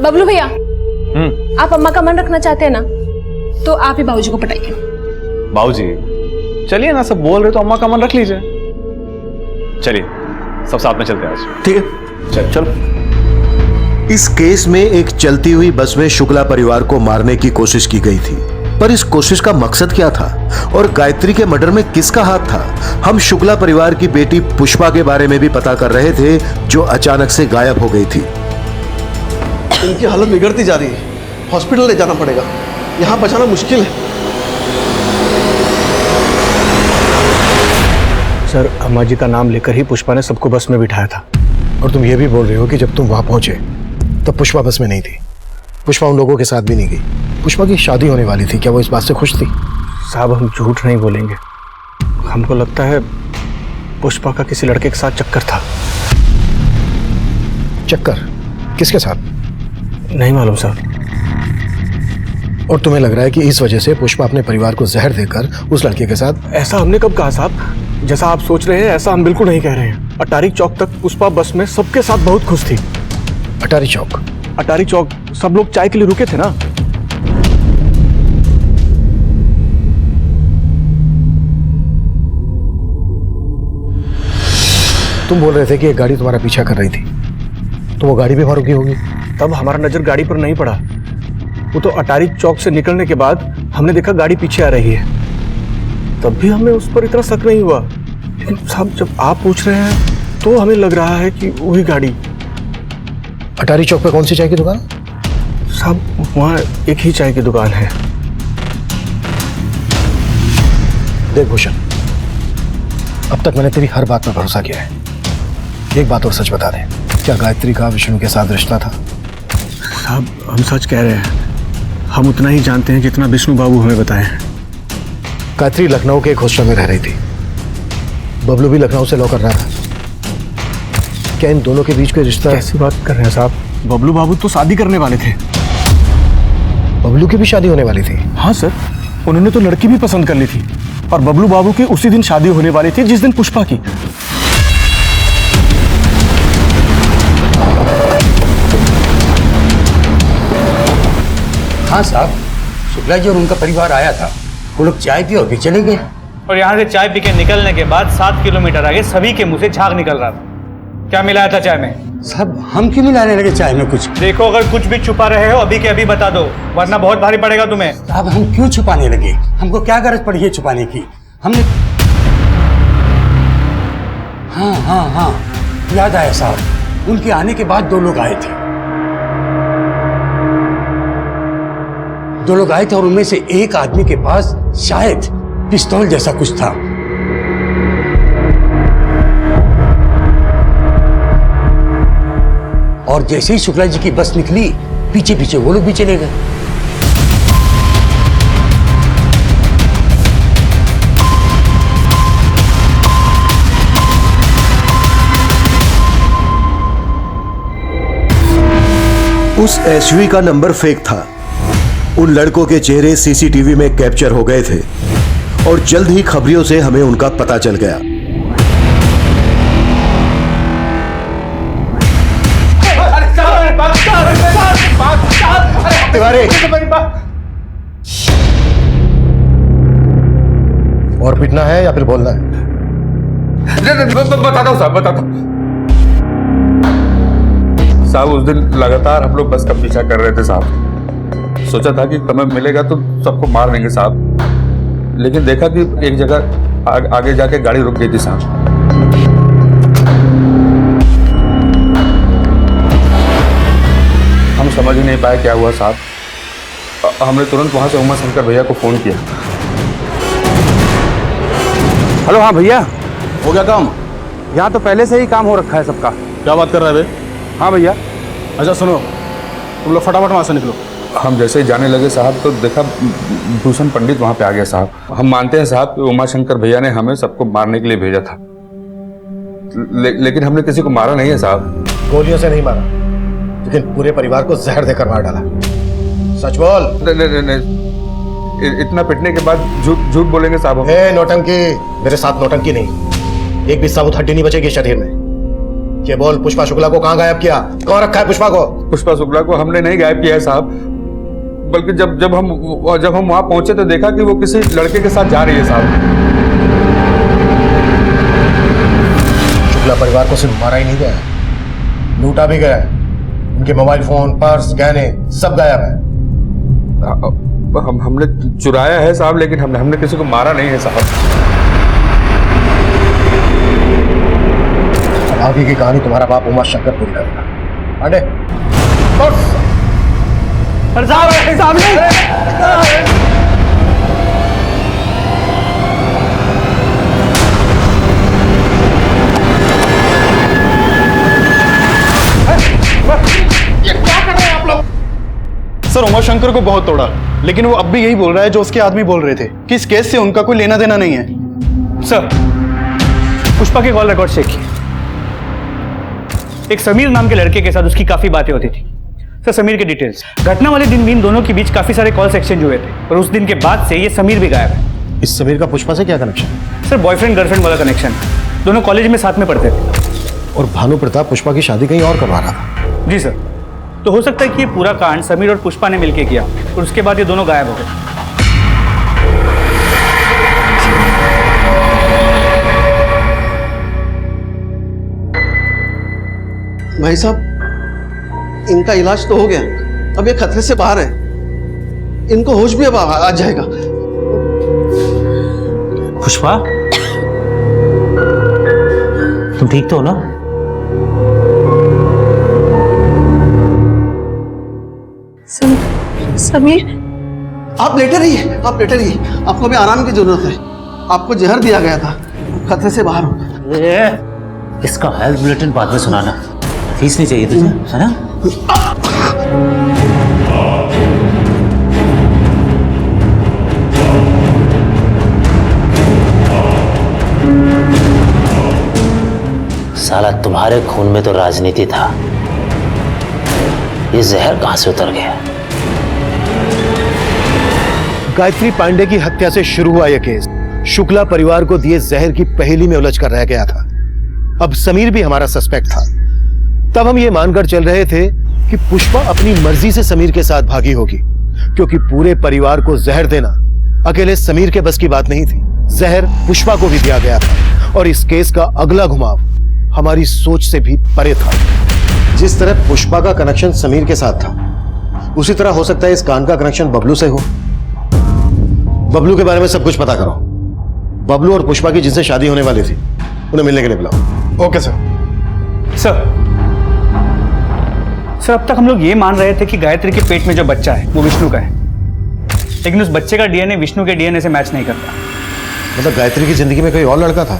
बबलू भैया, आप अम्मा का मन रखना चाहते हैं ना, तो आप ही बाबूजी को पटाइए। बाबूजी चलिए ना, सब बोल रहे तो अम्मा का मन रख लीजिए। चलिए सब साथ में चलते हैं आज। ठीक है, चलो। इस केस में एक चलती हुई बस में शुक्ला परिवार को मारने की कोशिश की गई थी, पर इस कोशिश का मकसद क्या था और गायत्री के मर्डर में किसका हाथ था? हम शुक्ला परिवार की बेटी पुष्पा के बारे में भी पता कर रहे थे, जो अचानक से गायब हो गई थी। इनकी हालत बिगड़ती जा रही है, हॉस्पिटल ले जाना पड़ेगा, यहाँ बचाना मुश्किल है। सर, अम्मा जी का नाम लेकर ही पुष्पा ने सबको बस में बिठाया था। और तुम ये भी बोल रहे हो कि जब तुम वहां पहुंचे तब पुष्पा बस में नहीं थी? पुष्पा उन लोगों के साथ भी नहीं गई। पुष्पा की शादी होने वाली थी, क्या वो इस बात से खुश थी? साहब, हम झूठ नहीं बोलेंगे, हमको लगता है पुष्पा का किसी लड़के के साथ चक्कर था। चक्कर? किसके साथ? नहीं मालूम सर। और तुम्हें लग रहा है कि इस वजह से पुष्पा अपने परिवार को जहर देकर उस लड़के के साथ? ऐसा हमने कब कहा साहब? जैसा आप सोच रहे हैं ऐसा हम बिल्कुल नहीं कह रहे हैं। अटारी चौक तक पुष्पा बस में सबके साथ बहुत खुश थी। अटारी चौक? अटारी चौक, सब लोग चाय के लिए रुके थे ना। तुम बोल रहे थे कि एक गाड़ी तुम्हारा पीछा कर रही थी, तो वो गाड़ी भी वहां रुकी होगी। तब हमारा नजर गाड़ी पर नहीं पड़ा, वो तो अटारी चौक से निकलने के बाद हमने देखा गाड़ी पीछे आ रही है, तब भी हमें उस पर इतना शक नहीं हुआ। लेकिन साहब, जब आप पूछ रहे हैं तो हमें लग रहा है कि वही गाड़ी। अटारी चौक पे कौन सी चाय की दुकान? साहब, वहाँ एक ही चाय की दुकान है। देख भूषण, अब तक मैंने तेरी हर बात पर भरोसा किया है। एक बात और सच बता दे, क्या गायत्री का विष्णु के साथ रिश्ता था? साहब, हम सच कह रहे हैं, हम उतना ही जानते हैं जितना विष्णु बाबू हमें बताए हैं। गायत्री लखनऊ के एक हॉस्टल में रह रही थी, बबलू भी लखनऊ से लॉ कर रहा था। क्या इन दोनों के बीच कोई रिश्ता? कैसी बात कर रहे हैं साहब? बबलू बाबू तो शादी करने वाले थे। बबलू की भी शादी होने वाली थी? हाँ सर, उन्होंने तो लड़की भी पसंद कर ली थी और बबलू बाबू की उसी दिन शादी होने वाली थी जिस दिन पुष्पा की। हाँ साहब, शुक्ला जी और उनका परिवार आया था, वो लोग चाय पी और भी चले गए। और यहाँ से चाय पी के निकलने के बाद 7 किलोमीटर आगे सभी के मुंह से झाग निकल रहा था। क्या मिलाया था चाय में? साहब, हम क्यों मिलाने लगे चाय में कुछ? देखो, अगर कुछ भी छुपा रहे हो अभी के अभी बता दो, वरना बहुत भारी पड़ेगा तुम्हें। साहब, हम क्यों छुपाने लगे? हमको क्या गरज पड़ी है छुपाने की? हमने हाँ, याद आया साहब, उनके आने के बाद 2 लोग आए थे। 2 लोग आए थे और उनमें से एक आदमी के पास शायद पिस्तौल जैसा कुछ था। और जैसे ही शुक्ला जी की बस निकली, पीछे पीछे वो लोग भी चले गए। उस एसयूवी का नंबर फेक था। उन लड़कों के चेहरे सीसीटीवी में कैप्चर हो गए थे और जल्द ही खबरियों से हमें उनका पता चल गया। और पिटना है या फिर बोलना है? बताता हूँ साहब, बताता हूँ साहब। उस दिन लगातार हम लोग बस का पीछा कर रहे थे साहब। सोचा था कि समय मिलेगा तो सबको मार देंगे साहब, लेकिन देखा कि एक जगह आगे जाके गाड़ी रुक गई थी साहब। हम समझ ही नहीं पाए क्या हुआ साहब। हमने तुरंत वहां से उमा शंकर भैया को फोन किया हेलो, हाँ भैया, हो गया काम? यहाँ तो पहले से ही काम हो रखा है सबका। क्या बात कर रहा है बे? हाँ भैया। अच्छा सुनो, तुम लोग फटाफट वहाँ से निकलो। हम जैसे ही जाने लगे साहब तो देखा भूषण पंडित वहाँ पे आ गया साहब। हम मानते हैं साहब कि उमाशंकर भैया ने हमें सबको मारने के लिए भेजा था, लेकिन हमने किसी को मारा नहीं है साहब। गोलियों से नहीं मारा, लेकिन पूरे परिवार को जहर देकर मार डाला। सच बोल। नहीं, इतना पिटने के बाद झूठ बोलेंगे साहब? नौटंकी, मेरे साथ नौटंकी नहीं। एक भी साबुत हड्डी नहीं बचेगी शरीर में। ये बोल, पुष्पा शुक्ला को कहाँ गायब किया? कौन रखा है पुष्पा को? पुष्पा शुक्ला को हमने नहीं गायब किया है साहब, बल्कि जब हम वहां पहुंचे तो देखा कि वो किसी लड़के के साथ जा रही है साहब। शुक्ला परिवार को सिर्फ मारा ही नहीं गया, लूटा भी गया। उनके मोबाइल फोन, पर्स, गहने सब गायब है। हमने चुराया है साहब, लेकिन हमने किसी को मारा नहीं है साहब। आगे की कहानी तुम्हारा बाप उमाशंकर पूरी करेगा। आंडे ये क्या कर रहे हैं आप लोग? सर, उमाशंकर को बहुत तोड़ा, लेकिन वो अब भी यही बोल रहा है जो उसके आदमी बोल रहे थे कि इस केस से उनका कोई लेना देना नहीं है। सर, पुष्पा के कॉल रिकॉर्ड चेक किए। एक समीर नाम के लड़के के साथ उसकी काफी बातें होती थी। सर, समीर के डिटेल्स, घटना वाले दिन भी इन दोनों के बीच काफी सारे कॉल्स एक्सचेंज हुए थे, और उस दिन के बाद से ये समीर भी गायब है। इस समीर का पुष्पा से क्या कनेक्शन? सर, बॉयफ्रेंड गर्लफ्रेंड वाला कनेक्शन। दोनों कॉलेज में साथ में पढ़ते थे। और भानु प्रताप पुष्पा की शादी कहीं और करवा रहा था। जी सर। तो हो सकता है कि ये पूरा कांड समीर और पुष्पा ने मिलकर किया, और उसके बाद ये दोनों गायब हो गए। भाई साहब, इनका इलाज तो हो गया, अब ये खतरे से बाहर है। इनको होश भी अब आ जाएगा। पुष्पा, तुम ठीक तो हो ना? समीर, आप लेटे रहिए, आप लेटे रहिए। आपको अभी आराम की जरूरत है। आपको जहर दिया गया था, खतरे से बाहर हो। इसका हेल्थ बुलेटिन बाद में सुनाना। फीस नहीं चाहिए तुझे, है ना? साला, तुम्हारे खून में तो राजनीति था, ये जहर कहां से उतर गया? गायत्री पांडे की हत्या से शुरू हुआ यह केस शुक्ला परिवार को दिए जहर की पहेली में उलझ कर रह गया था। अब समीर भी हमारा सस्पेक्ट था। तब हम ये मानकर चल रहे थे कि पुष्पा अपनी मर्जी से समीर के साथ भागी होगी, क्योंकि पूरे परिवार को जहर देना अकेले समीर के बस की बात नहीं थी। जहर पुष्पा को भी दिया गया था, और इस केस का अगला घुमाव हमारी सोच से भी परे था। जिस तरह पुष्पा का कनेक्शन समीर के साथ था, उसी तरह हो सकता है इस कांड का कनेक्शन बबलू से हो। बबलू के बारे में सब कुछ पता करो। बबलू और पुष्पा की जिनसे शादी होने वाली थी, उन्हें मिलने के लिए बुलाओ। Okay sir. सर, अब तक हम लोग ये मान रहे थे कि गायत्री के पेट में जो बच्चा है वो विष्णु का है, लेकिन उस बच्चे का डीएनए विष्णु के डीएनए से मैच नहीं करता। मतलब गायत्री की जिंदगी में कोई और लड़का था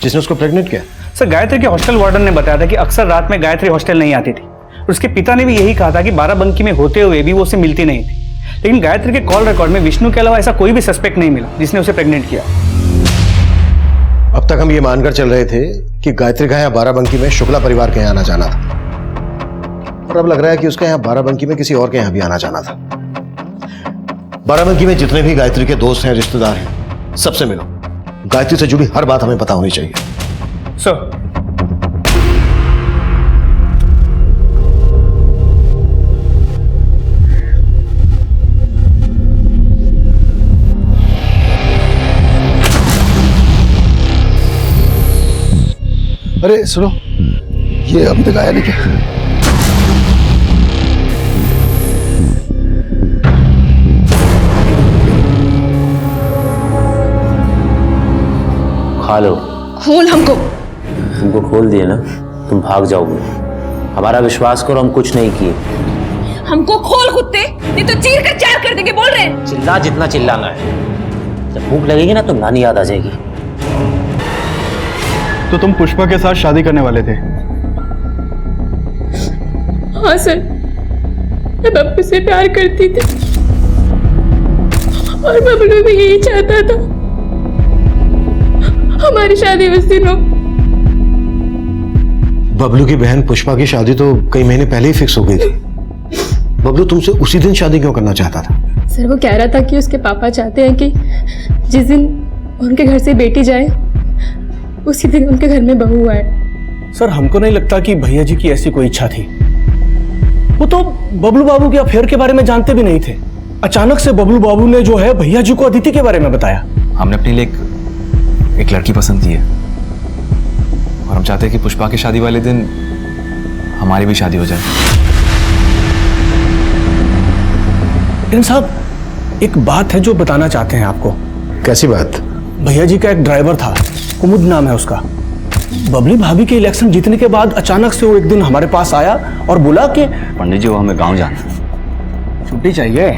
जिसने उसको प्रेग्नेंट किया? सर, गायत्री के हॉस्टल वार्डन ने बताया था कि अक्सर रात में गायत्री हॉस्टल नहीं आती थी। उसके पिता ने भी यही कहा था कि बाराबंकी में होते हुए भी वो उससे मिलती नहीं थी। लेकिन गायत्री के कॉल रिकॉर्ड में विष्णु के अलावा ऐसा कोई भी सस्पेक्ट नहीं मिला जिसने उसे प्रेग्नेंट किया। अब तक हम ये मानकर चल रहे थे कि गायत्री का यहाँ बाराबंकी में शुक्ला परिवार के यहाँ आना जाना था, और अब लग रहा है कि उसका यहाँ बाराबंकी में किसी और के यहाँ भी आना जाना था। बाराबंकी में जितने भी गायत्री के दोस्त हैं, रिश्तेदार हैं, सबसे मिलो। गायत्री से जुड़ी हर बात हमें पता होनी चाहिए। सर, अरे सुनो, ये अभी तक आया नहीं क्या? खा लो। खोल हमको। तुमको खोल दिए ना, तुम भाग जाओगे। हमारा विश्वास करो, हम कुछ नहीं किए। हमको खोल कुत्ते, नहीं तो चीर कर चार कर देंगे। बोल रहे हैं। चिल्ला जितना चिल्लाना है। जब भूख लगेगी ना तो नानी याद आ जाएगी। तो तुम पुष्पा के साथ शादी करने वाले थे? हाँ सर, मैं बब्लू से प्यार करती थी और बबलू भी यही चाहता था। हमारी शादी उस दिन हो। बबलू की बहन पुष्पा की शादी तो कई महीने पहले ही फिक्स हो गई थी। बबलू तुमसे उसी दिन शादी क्यों करना चाहता था? सर वो कह रहा था कि उसके पापा चाहते हैं कि जिस दिन उनके घर से बेटी जाए उसी दिन उनके घर में बहू आए। सर हमको नहीं लगता कि भैया जी की ऐसी कोई इच्छा थी। वो तो बबलू बाबू के अफेयर के बारे में जानते भी नहीं थे। अचानक से बबलू बाबू ने जो है भैया जी को अदिति के बारे में बताया। हमने अपने लिए एक लड़की पसंद की है और हम चाहते हैं कि पुष्पा की शादी वाले दिन हमारी भी शादी हो जाए। लेकिन साहब एक बात है जो बताना चाहते हैं आपको। कैसी बात? भैया जी का एक ड्राइवर था, कुमुद नाम है उसका। बबली भाभी के इलेक्शन जीतने के बाद अचानक से वो एक दिन हमारे पास आया और बोला कि पंडित जी वो हमें गांव जाना है। छुट्टी चाहिए?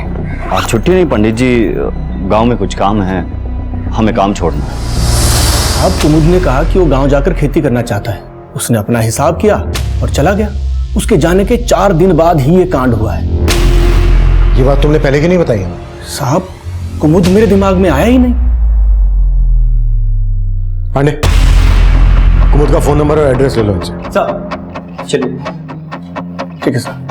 और छुट्टी नहीं पंडित जी, गांव में कुछ काम है, हमें काम छोड़ना है। अब कुमुद ने कहा कि वो गांव जाकर खेती करना चाहता है। उसने अपना हिसाब किया और चला गया। उसके जाने के 4 दिन बाद ही ये कांड हुआ है। ये बात तुमने पहले क्यों नहीं बताई? साहब कुमुद मेरे दिमाग में आया ही नहीं। पांडे, कुमुद का फोन नंबर और एड्रेस ले लो इनसे। सर चलिए। ठीक है सर।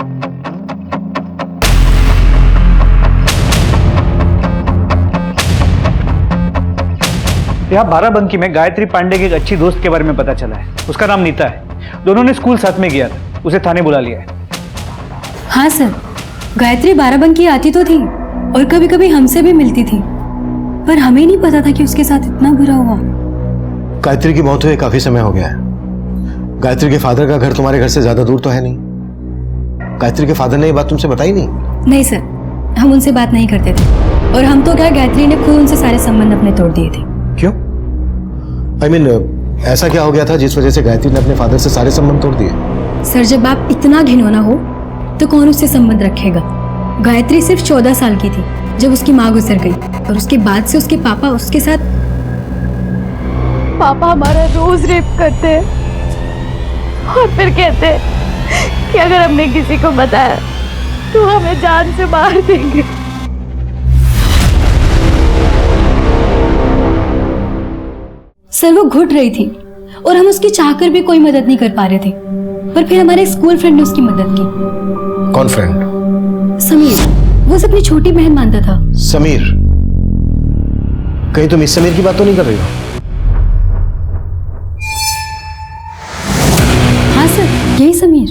यहाँ बाराबंकी में गायत्री पांडे की एक अच्छी दोस्त के बारे में पता चला है। उसका नाम नीता है। दोनों ने स्कूल साथ में किया था। उसे थाने बुला लिया है। हाँ सर, गायत्री बाराबंकी आती तो थी और कभी कभी हमसे भी मिलती थी, पर हमें नहीं पता था कि उसके साथ इतना बुरा हुआ। गायत्री की मौत हुए काफी समय हो गया है। गायत्री के फादर का घर तुम्हारे घर से ज्यादा दूर तो है नहीं। गायत्री के फादर ने ये बात तुमसे बताई नहीं? नहीं सर, हम उनसे बात नहीं करते थे और हम तो क्या, गायत्री ने खुद उनसे सारे संबंध अपने तोड़ दिए थे। क्यों? I mean, ऐसा क्या हो गया था जिस वजह से गायत्री ने अपने फादर से सारे संबंध तोड़ दिए? सर जब आप इतना घिनौना हो तो कौन उससे संबंध रखेगा? गायत्री सिर्फ 14 साल की थी जब उसकी माँ गुजर गई और उसके बाद से उसके पापा उसके साथ। पापा हमारा रोज रेप करते हैं और फिर कहते हैं कि अगर हमने किसी को बताया तो हमें जान से मार देंगे। सर वो घुट रही थी और हम उसकी चाहकर भी कोई मदद नहीं कर पा रहे थे, पर फिर हमारे स्कूल फ्रेंड ने उसकी मदद की। कौन फ्रेंड? समीर, वो उसे अपनी छोटी बहन मानता था। समीर? कहीं तुम इस समीर की बात तो नहीं कर रही हो? हाँ सर, यही समीर।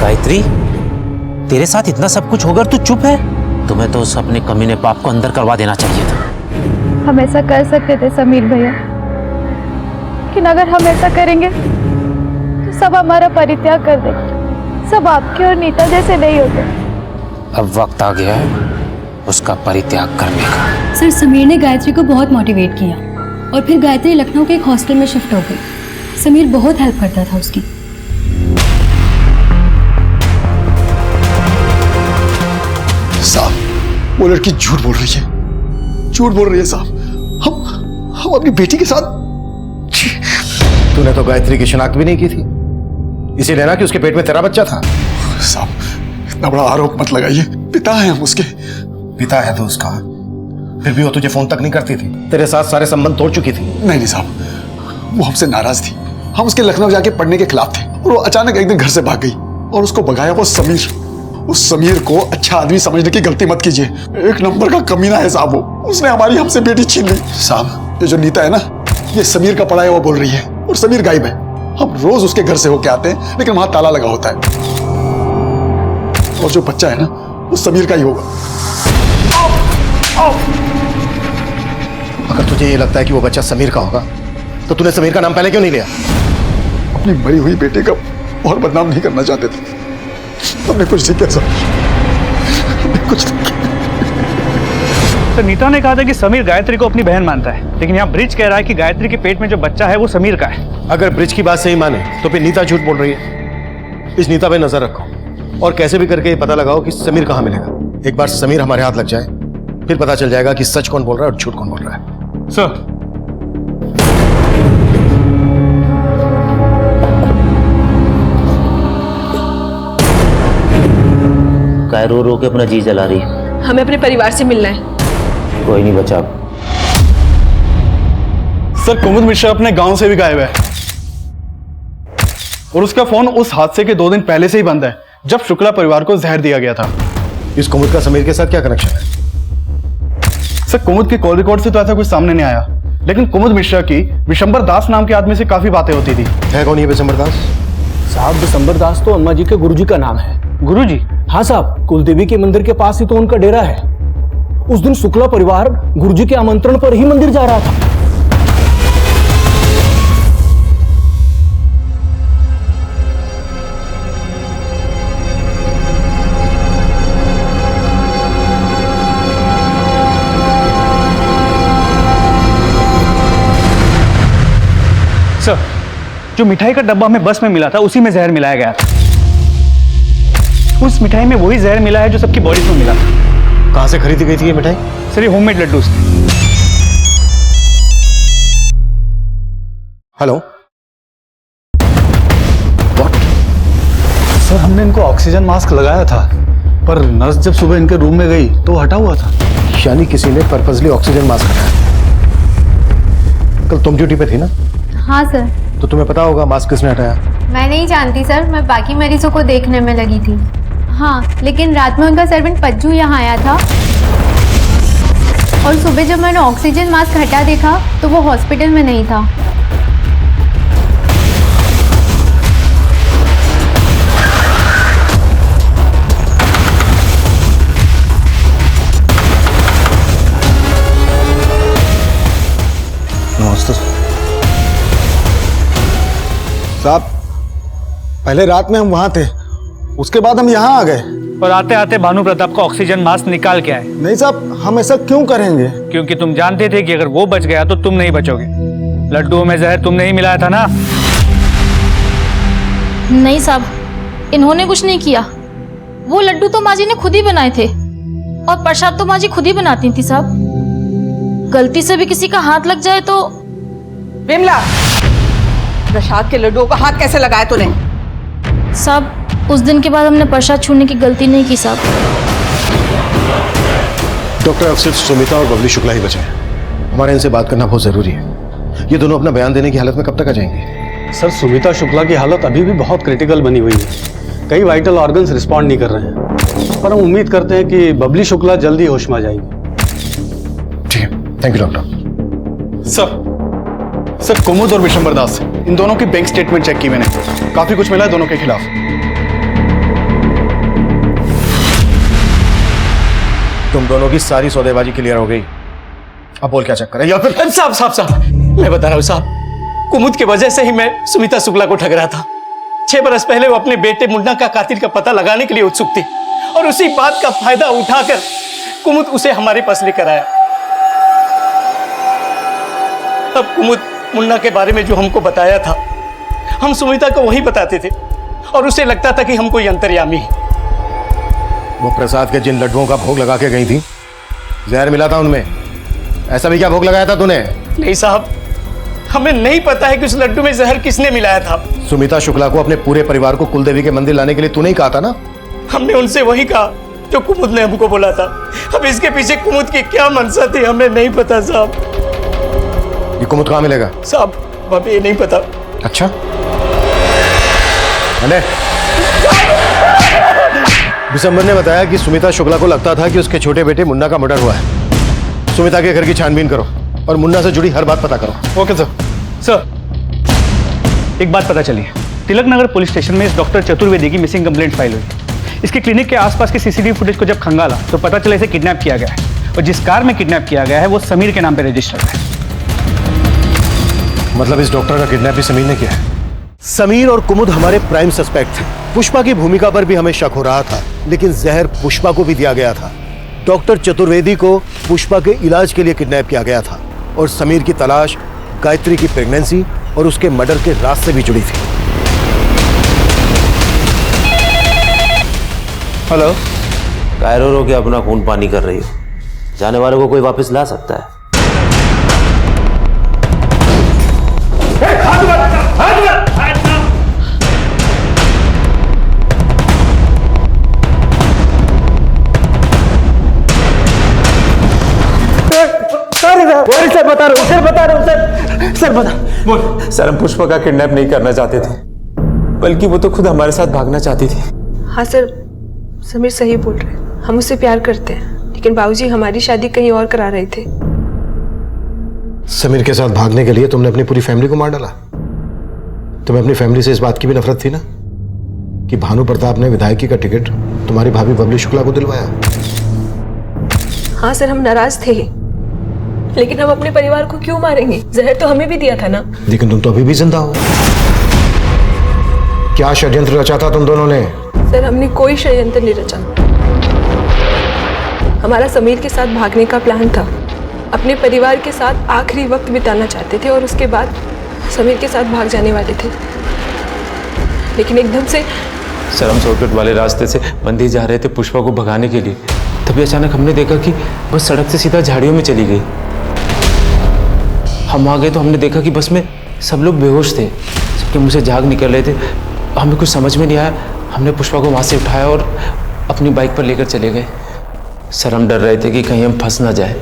गायत्री, तेरे साथ इतना सब कुछ होकर तू चुप है? तुम्हें तो उस अपने कमीने बाप को अंदर करवा देना चाहिए था। हम ऐसा कर सकते थे समीर भैया, लेकिन अगर हम ऐसा करेंगे तो सब हमारा परित्याग कर देंगे। सब आपके और नीता जैसे नहीं होते। अब वक्त आ गया है उसका परित्याग करने का। सर समीर ने गायत्री को बहुत मोटिवेट किया और फिर गायत्री लखनऊ के एक हॉस्टल में शिफ्ट हो गई। समीर बहुत हेल्प करता था उसकी। साहब, वो लड़की झूठ बोल रही है। झूठ बोल रही है साहब। हम अपनी बेटी के साथ। तूने तो गायत्री की शिनाख्त भी नहीं की थी, इसीलिए ना कि उसके पेट में तेरा बच्चा था। साहब, इतना बड़ा आरोप मत लगाइए। पिता है हम उसके। पिता है तो उसका, फिर भी वो तुझे फोन तक नहीं करती थी। तेरे साथ सारे संबंध तोड़ चुकी थी। नहीं साहब, वो हमसे नाराज थी। हम उसके लखनऊ जाके पढ़ने के खिलाफ थे और वो अचानक एक दिन घर से भाग गई और उसको भगाया वो समीर। उस समीर को अच्छा आदमी समझने की गलती मत कीजिए। एक नंबर का कमीना है साहब वो। उसने हमारी हमसे बेटी छीन ली। साहब, ये जो नीता है ना, ये समीर का पढ़ा है वो बोल रही है और समीर गायब है। हम रोज उसके घर से होके आते हैं लेकिन वहां ताला लगा होता है। और जो बच्चा है ना, वो समीर का ही होगा। अगर तुझे ये लगता है कि वो बच्चा समीर का होगा तो तूने समीर का नाम पहले क्यों नहीं लिया? अपनी मरी हुई बेटे का और बदनाम नहीं करना चाहते थे। हमने कुछ नहीं किया सर, कुछ नहीं किया। तो नीता ने कहा था कि समीर गायत्री को अपनी बहन मानता है, लेकिन यहाँ ब्रिज कह रहा है कि गायत्री के पेट में जो बच्चा है वो समीर का है। अगर ब्रिज की बात सही माने तो फिर नीता झूठ बोल रही है। इस नीता पे नजर रखो और कैसे भी करके ये पता लगाओ कि समीर कहाँ मिलेगा। एक बार समीर हमारे हाथ लग जाए फिर पता चल जाएगा कि सच कौन बोल रहा है और झूठ कौन बोल रहा है। सर। काय रो रो के अपना जी जला रही है? हमें अपने परिवार से मिलना है। कोई नहीं बचा। सर कुमुद मिश्रा अपने गांव से भी गायब है और उसका फोन उस हादसे के 2 दिन पहले से ही बंद है जब शुक्ला परिवार को जहर दिया गया था। इस कुमुद का समीर के साथ क्या कनेक्शन है? सर कुमुद के कॉल रिकॉर्ड से तो ऐसा कुछ सामने नहीं आया, लेकिन कुमुद मिश्रा की विशंबर दास नाम के आदमी से काफी बातें होती थी। है कौन ये विशंबर दास? साहब विशंबर दास तो अम्मा जी के गुरुजी का नाम है। गुरुजी? हाँ साहब, कुलदेवी के मंदिर के पास ही तो उनका डेरा है। उस दिन शुक्ला परिवार गुरुजी के आमंत्रण पर ही मंदिर जा रहा था। सर, जो मिठाई का डब्बा हमें बस में मिला था उसी में जहर मिलाया गया था। उस मिठाई में वही जहर मिला है जो सबकी बॉडी में मिला था। कहां से खरीदी गई थी ये मिठाई? सर, ये होममेड लड्डू। हेलो। सर हमने इनको ऑक्सीजन मास्क लगाया था, पर नर्स जब सुबह इनके रूम में गई तो हटा हुआ था। यानी किसी ने पर्पसली ऑक्सीजन मास्क हटाया। कल तुम ड्यूटी पे थी ना? हाँ सर। तो तुम्हें पता होगा मास्क किसने हटाया? मैं नहीं जानती सर, मैं बाकी मरीजों को देखने में लगी थी। हाँ, लेकिन रात में उनका सर्वेंट पज्जू यहाँ आया था और सुबह जब मैंने ऑक्सीजन मास्क हटा देखा तो वो हॉस्पिटल में नहीं था। साहब, पहले रात में हम वहां थे, उसके बाद हम यहाँ आ गए। और आते आते भानु प्रताप का ऑक्सीजन मास्क निकाल के आए। नहीं साहब, हम ऐसा क्यों करेंगे? क्योंकि तुम जानते थे कि अगर वो बच गया तो तुम नहीं बचोगे। लड्डुओं में जहर तुमने ही मिलाया था ना? नहीं साहब, इन्होंने कुछ नहीं किया। वो लड्डू तो माँ जी ने खुद ही बनाए थे और प्रसाद तो माँ जी खुद ही बनाती थी साहब। गलती से भी किसी का हाथ लग जाए तो। विमला, प्रसाद के लड्डुओं का हाथ कैसे लगाया तूने? साहब, उस दिन के बाद हमने प्रसाद छूने की गलती नहीं की साहब। डॉक्टर, अब सिर्फ सुमिता और बबली शुक्ला ही बचे हैं। हमारे इनसे बात करना बहुत जरूरी है। ये दोनों अपना बयान देने की हालत में कब तक आ जाएंगे? सर सुमिता शुक्ला की हालत अभी भी बहुत क्रिटिकल बनी हुई है। कई वाइटल ऑर्गन्स रिस्पॉन्ड नहीं कर रहे हैं, पर हम उम्मीद करते हैं कि बबली शुक्ला जल्दी होश में आ जाएगी। ठीक है, थैंक यू डॉक्टर। सर कुमुद और विशंबर दास, इन दोनों की बैंक स्टेटमेंट चेक की मैंने, काफी कुछ मिला है दोनों के खिलाफ। तुम दोनों की सारी सौदेबाजी क्लियर हो गई। अब बोल क्या चक्कर है? या फिर साहब मैं बता रहा हूँ साहब, कुमुद की वजह से ही मैं सुमिता शुक्ला को ठग रहा था। 6 बरस पहले वो अपने बेटे मुन्ना का कातिल का पता लगाने के लिए उत्सुक थी और उसी बात का फायदा उठाकर कुमुद उसे हमारे पास लेकर आया। अब कुमुद मुन्ना के बारे में जो हमको बताया था, हम सुमिता को वही बताते थे और उसे लगता था कि हम कोई अंतर्यामी है। वो प्रसाद के जिन लड्डुओं का भोग लगा के गई थी, जहर मिला था उनमें। ऐसा भी क्या भोग लगाया था तूने? नहीं साहब, हमें नहीं पता है कि उस लड्डू में जहर किसने मिलाया था। सुमिता शुक्ला को अपने पूरे परिवार को कुलदेवी के मंदिर लाने के लिए तूने ही कहा था ना? हमने उनसे वही कहा जो कुमुद ने हमको बोला था। अब इसके पीछे कुमुद की क्या मंशा थी हमें नहीं पता साहब। ये कुमुद कहाँ मिलेगा? साहब अभी नहीं पता। अच्छा, विशंबर ने बताया कि सुमिता शुक्ला को लगता था कि उसके छोटे बेटे मुन्ना का मर्डर हुआ है। सुमिता के घर की छानबीन करो और मुन्ना से जुड़ी हर बात पता करो। Okay sir. सर, एक बात पता चली है। तिलक नगर पुलिस स्टेशन में इस डॉक्टर चतुर्वेदी की मिसिंग कंप्लेंट फाइल हुई। इसके क्लिनिक के आसपास के सीसीटीवी फुटेज को जब खंगाला तो पता चला इसे किडनैप किया गया है और जिस कार में किडनैप किया गया है वो समीर के नाम पे रजिस्टर्ड है। मतलब इस डॉक्टर का किडनैप भी समीर ने किया है? समीर और कुमुद हमारे प्राइम सस्पेक्ट थे। पुष्पा की भूमिका पर भी हमें शक हो रहा था, लेकिन जहर पुष्पा को भी दिया गया था। डॉक्टर चतुर्वेदी को पुष्पा के इलाज के लिए किडनैप किया गया था और समीर की तलाश गायत्री की प्रेगनेंसी और उसके मर्डर के राज से भी जुड़ी थी। हेलो। कायरो रो के अपना खून पानी कर रही हो, जाने वाले को कोई वापस ला सकता है? सर बता रहा हूँ सर बता। बोल। सर हम पुष्पा का किडनैप नहीं करना चाहते थे, बल्कि वो तो खुद हमारे साथ भागना चाहती थी। हाँ सर, समीर सही बोल रहे हैं, हम उससे प्यार करते हैं, लेकिन बाबूजी हमारी शादी कहीं और करा रहे थे। समीर के साथ भागने के लिए तुमने अपनी पूरी फैमिली को मार डाला। तुम्हें अपनी फैमिली से इस बात की भी नफरत थी ना कि भानु प्रताप ने विधायकी का टिकट तुम्हारी भाभी बबली शुक्ला को दिलवाया। हाँ सर, हम नाराज थे, लेकिन हम अपने परिवार को क्यों मारेंगे? जहर तो हमें भी दिया था ना। लेकिन तुम तो अभी भी जिंदा हो। क्या षड्यंत्र रचा था तुम दोनों ने? सर हमने कोई षड्यंत्र नहीं रचा। हमारा समीर के साथ भागने का प्लान था। अपने परिवार के साथ आखिरी वक्त बिताना चाहते थे और उसके बाद समीर के साथ भाग जाने वाले थे, लेकिन एकदम से सर हम शॉर्टकट वाले रास्ते से मंदिर जा रहे थे पुष्पा को भगाने के लिए, तभी अचानक हमने देखा कि बस सड़क से सीधा झाड़ियों में चली गई। हम आ गए तो हमने देखा कि बस में सब लोग बेहोश थे, सबके मुंह से झाग निकल रहे थे। हमें कुछ समझ में नहीं आया, हमने पुष्पा को वहाँ से उठाया और अपनी बाइक पर लेकर चले गए। सर हम डर रहे थे कि कहीं हम फंस ना जाए,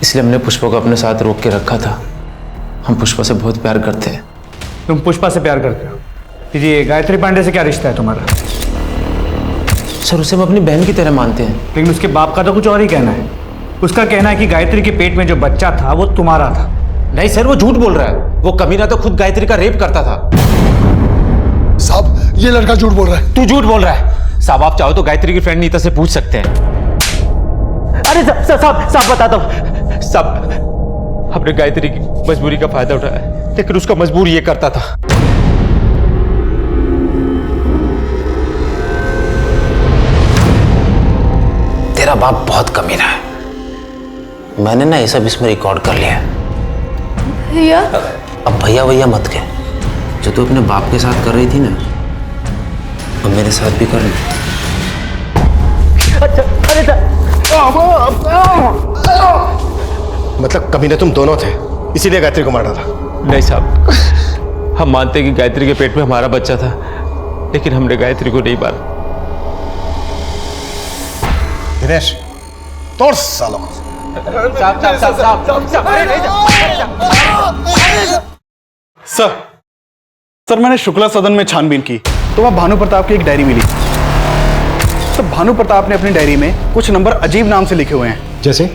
इसलिए हमने पुष्पा को अपने साथ रोक के रखा था। हम पुष्पा से बहुत प्यार करते हैं। तुम पुष्पा से प्यार करते हो? ये गायत्री पांडे से क्या रिश्ता है तुम्हारा? सर उसे हम अपनी बहन की तरह मानते हैं। लेकिन उसके बाप का तो कुछ और ही कहना है। उसका कहना है कि गायत्री के पेट में जो बच्चा था वो तुम्हारा था। नहीं सर, वो झूठ बोल रहा है। वो कमीना तो खुद गायत्री का रेप करता था। साहब ये लड़का झूठ बोल रहा है। तू झूठ बोल रहा है। साहब आप चाहो तो गायत्री की फ्रेंड नीता से पूछ सकते हैं। अरे साहब बता दो। साहब हमने गायत्री की मजबूरी का फायदा उठाया, लेकिन उसका मजबूर ये करता था। तेरा बाप बहुत कमीना है। मैंने ना ये सब इसमें रिकॉर्ड कर लिया है। भैया अब भैया मत कह। जो तू अपने बाप के साथ कर रही थी ना, अब मेरे साथ भी कर ली। मतलब कमीने तुम दोनों थे, इसीलिए गायत्री को मार डाला? नहीं साहब, हम मानते कि गायत्री के पेट में हमारा बच्चा था, लेकिन हमने गायत्री को नहीं मारा। दिनेश तोड़ सालों। सर मैंने शुक्ला सदन में छानबीन की तो वहां भानु प्रताप की एक डायरी मिली। तो भानु प्रताप ने अपनी डायरी में कुछ नंबर अजीब नाम से लिखे हुए हैं। जैसे?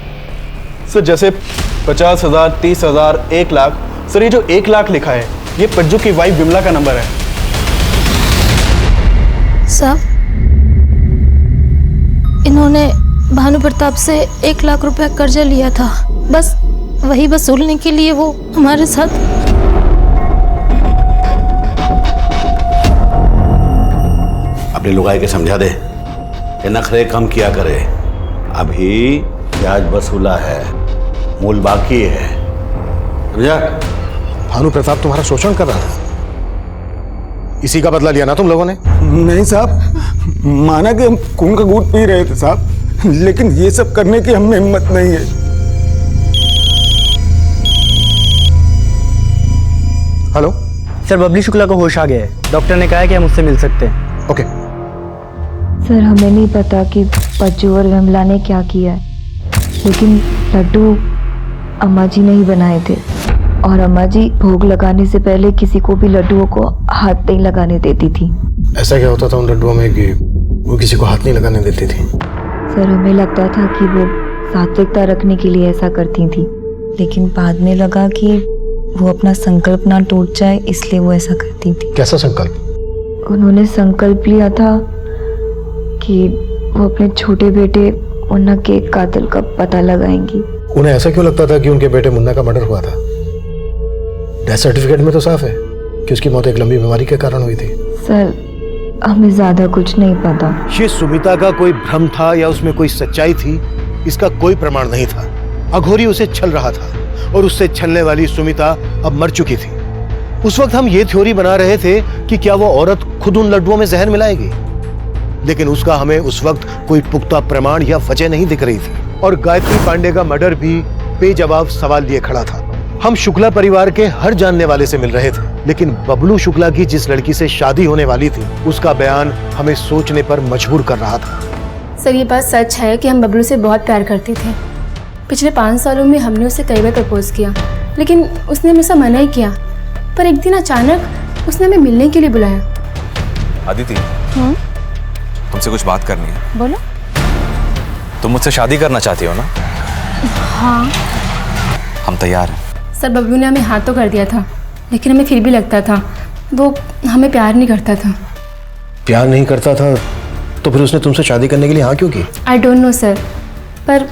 सर जैसे 50,000, 30,000, 1 लाख। सर ये जो 1 लाख लिखा है ये पज्जू की वाइफ विमला का नंबर है। साहब इन्होंने भानु प्रताप से 1 लाख रुपया कर्जा लिया था, बस वही वसूलने के लिए वो हमारे साथ। अपने लुगाई के समझा दे कि नखरे कम किया करे। अभी ब्याज वसूला है, मूल बाकी है। समझा? भानु प्रताप तुम्हारा शोषण कर रहा था, इसी का बदला लिया ना तुम लोगों ने? नहीं साहब, माना कि हम खून का घूंट पी रहे थे साहब, लेकिन ये सब करने की हमें हिम्मत नहीं है। हेलो सर, बबली शुक्ला को होश आ गया है। डॉक्टर ने कहा है कि हम उससे मिल सकते हैं। ओके। सर हमें नहीं पता कि पज्जू और विमला ने क्या किया है, लेकिन लड्डू अम्मा जी ने ही बनाए थे और अम्मा जी भोग लगाने से पहले किसी को भी लड्डुओं को हाथ नहीं लगाने देती थी। ऐसा क्या होता था उन लड्डुओं में कि वो किसी को हाथ नहीं लगाने देती थी? सर हमें लगता था कि वो सात्विकता रखने के लिए ऐसा करती थी, लेकिन बाद में लगा कि वो अपना संकल्प ना टूट जाए इसलिए वो ऐसा करती थी। कैसा संकल्प? उन्होंने संकल्प लिया था कि वो अपने छोटे बेटे मुन्ना के कातिल का पता लगाएंगी। उन्हें ऐसा क्यों लगता था कि उनके बेटे मुन्ना का मर्डर हुआ था? डेथ सर्टिफिकेट में तो साफ है कि उसकी मौत एक लंबी बीमारी के कारण हुई थी। सर हमें ज्यादा कुछ नहीं पता। ये सुमिता का कोई भ्रम था या उसमें कोई सच्चाई थी, इसका कोई प्रमाण नहीं था। अघोरी उसे छल रहा था और उससे छलने वाली सुमिता अब मर चुकी थी। उस वक्त हम ये थ्योरी बना रहे थे कि क्या वो औरत खुद उन लड्डुओं में जहर मिलाएगी, लेकिन उसका हमें उस वक्त कोई पुख्ता प्रमाण या वजह नहीं दिख रही थी। और गायत्री पांडे का मर्डर भी बेजवाब सवाल लिए खड़ा था। हम शुक्ला परिवार के हर जानने वाले से मिल रहे थे, लेकिन बबलू शुक्ला की जिस लड़की से शादी होने वाली थी उसका बयान हमें सोचने पर मजबूर कर रहा था। सर ये बात सच है कि हम बबलू से बहुत प्यार करते थे, पिछले 5 सालों में हमने उसे कई बार प्रपोज किया, लेकिन उसने हमेशा मना ही किया। पर एक दिन अचानक उसने हमें मिलने के लिए बुलाया। अदिति, तुमसे कुछ बात करनी है। बोलो। तुम मुझसे शादी करना चाहती हो ना? हाँ। हम तैयार हैं। सर, बबलू ने हमें हाँ तो कर दिया था, लेकिन हमें फिर भी लगता था वो हमें प्यार नहीं करता था। प्यार नहीं करता था तो फिर उसने तुमसे शादी करने के लिए हाँ क्यों की? आई डोंट नो सर, पर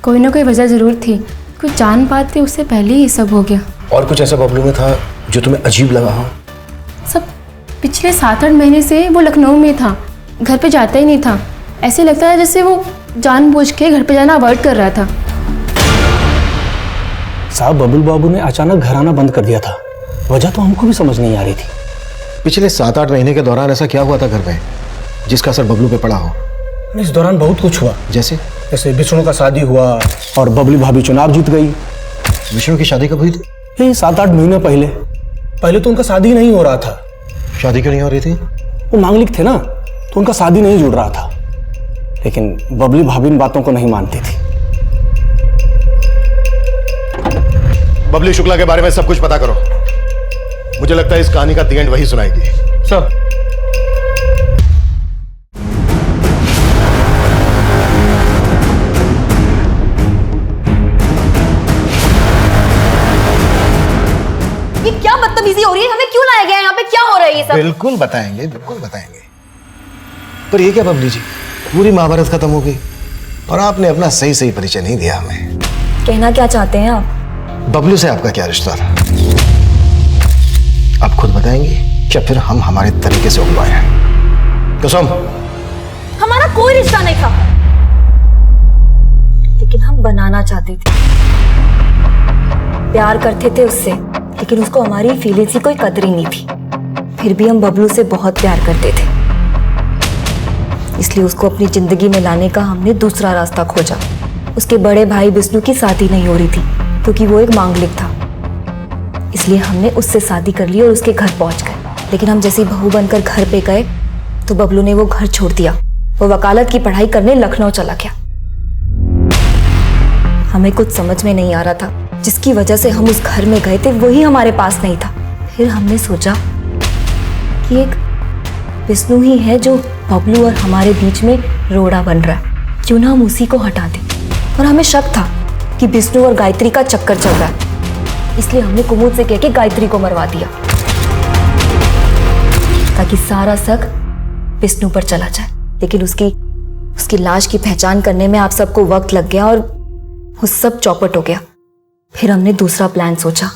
कोई ना कोई वजह ज़रूर थी। कुछ जान पाते उससे पहले ही सब हो गया। और कुछ ऐसा बबलू में था जो तुम्हें अजीब लगा हो? सब पिछले 7-8 महीने से वो लखनऊ में था, घर पे जाता ही नहीं था। ऐसे लगता है जैसे वो जानबूझ के घर पे जाना अवॉइड कर रहा था। साहब, बबलू बाबू ने अचानक घर आना बंद कर दिया था। वजह तो हमको भी समझ नहीं आ रही थी। पिछले 7-8 महीने के दौरान ऐसा क्या हुआ था घर पे जिसका असर बबलू पे पड़ा हो? इस दौरान बहुत कुछ हुआ। जैसे विष्णु का शादी हुआ और बबली भाभी चुनाव जीत गई। विष्णु की शादी कब हुई थी? ये 7-8 महीने पहले। पहले तो उनका शादी नहीं हो रहा था। शादी क्यों नहीं हो रही थी? वो मांगलिक थे ना, तो उनका शादी नहीं जुड़ रहा था। लेकिन बबली भाभी इन बातों को नहीं मानती थी। बबली शुक्ला के बारे में सब कुछ पता करो। मुझे लगता है इस कहानी का दी एंड वही सुनाएगी। सर, ये क्या बदतमीजी हो रही है? हमें क्यों लाया गया है यहाँ पे? क्या हो रहा है ये सब? बिल्कुल बताएंगे, बिल्कुल बताएंगे। पर ये क्या बबली जी, पूरी महाभारत खत्म हो गई और आपने अपना सही परिचय नहीं दिया हमें। कहना क्या चाहते हैं आप? बबलू से आपका क्या रिश्ता था? आप खुद बताएंगे क्या फिर हम हमारे तरीके से उगवाए हैं? कसम। हमारा कोई रिश्ता नहीं था, लेकिन हम बनाना चाहते थे। प्यार करते थे उससे, लेकिन उसको हमारी फीलिंग्स की कोई कदर ही नहीं थी। फिर भी हम बबलू से बहुत प्यार करते थे, इसलिए उसको अपनी जिंदगी में लाने का हमने दूसरा रास्ता खोजा। उसके बड़े भाई विष्णु की शादी नहीं हो रही थी क्योंकि वो एक मांगलिक था, इसलिए हमने उससे शादी कर ली और उसके घर पहुंच गए। लेकिन हम जैसी बहू बनकर घर पे गए तो बबलू ने वो घर छोड़ दिया। वो वकालत की पढ़ाई करने लखनऊ चला गया। हमें कुछ समझ में नहीं आ रहा था, जिसकी वजह से हम उस घर में गए थे वही हमारे पास नहीं था। फिर हमने सोचा कि एक विष्णु ही है जो बबलू और हमारे बीच में रोड़ा बन रहा है, क्यों ना हम उसी को हटा दें। और हमें शक था कि विष्णु और गायत्री का चक्कर चल रहा है, इसलिए हमने कुमुद से कह के गायत्री को मरवा दिया ताकि सारा शक विष्णु पर चला जाए। लेकिन उसकी लाश की पहचान करने में आप सबको वक्त लग गया और वो सब चौपट हो गया। फिर हमने दूसरा प्लान सोचा,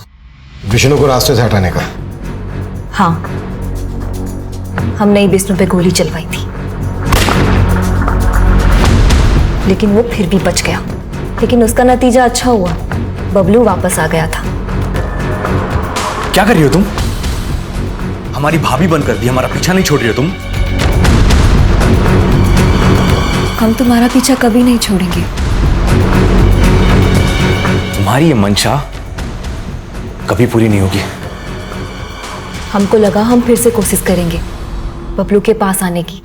विष्णु को रास्ते से हटाने का। हाँ, हमने विष्णु पे गोली चलवाई थी, लेकिन वो फिर भी बच गया। लेकिन उसका नतीजा अच्छा हुआ, बबलू वापस आ गया था। क्या कर रही हो तुम? हमारी भाभी बनकर भी हमारा पीछा नहीं छोड़ रही हो तुम? हम तुम्हारा पीछा कभी नहीं छोड़ेंगे। तुम्हारी ये मंशा कभी पूरी नहीं होगी। हमको लगा हम फिर से कोशिश करेंगे बबलू के पास आने की,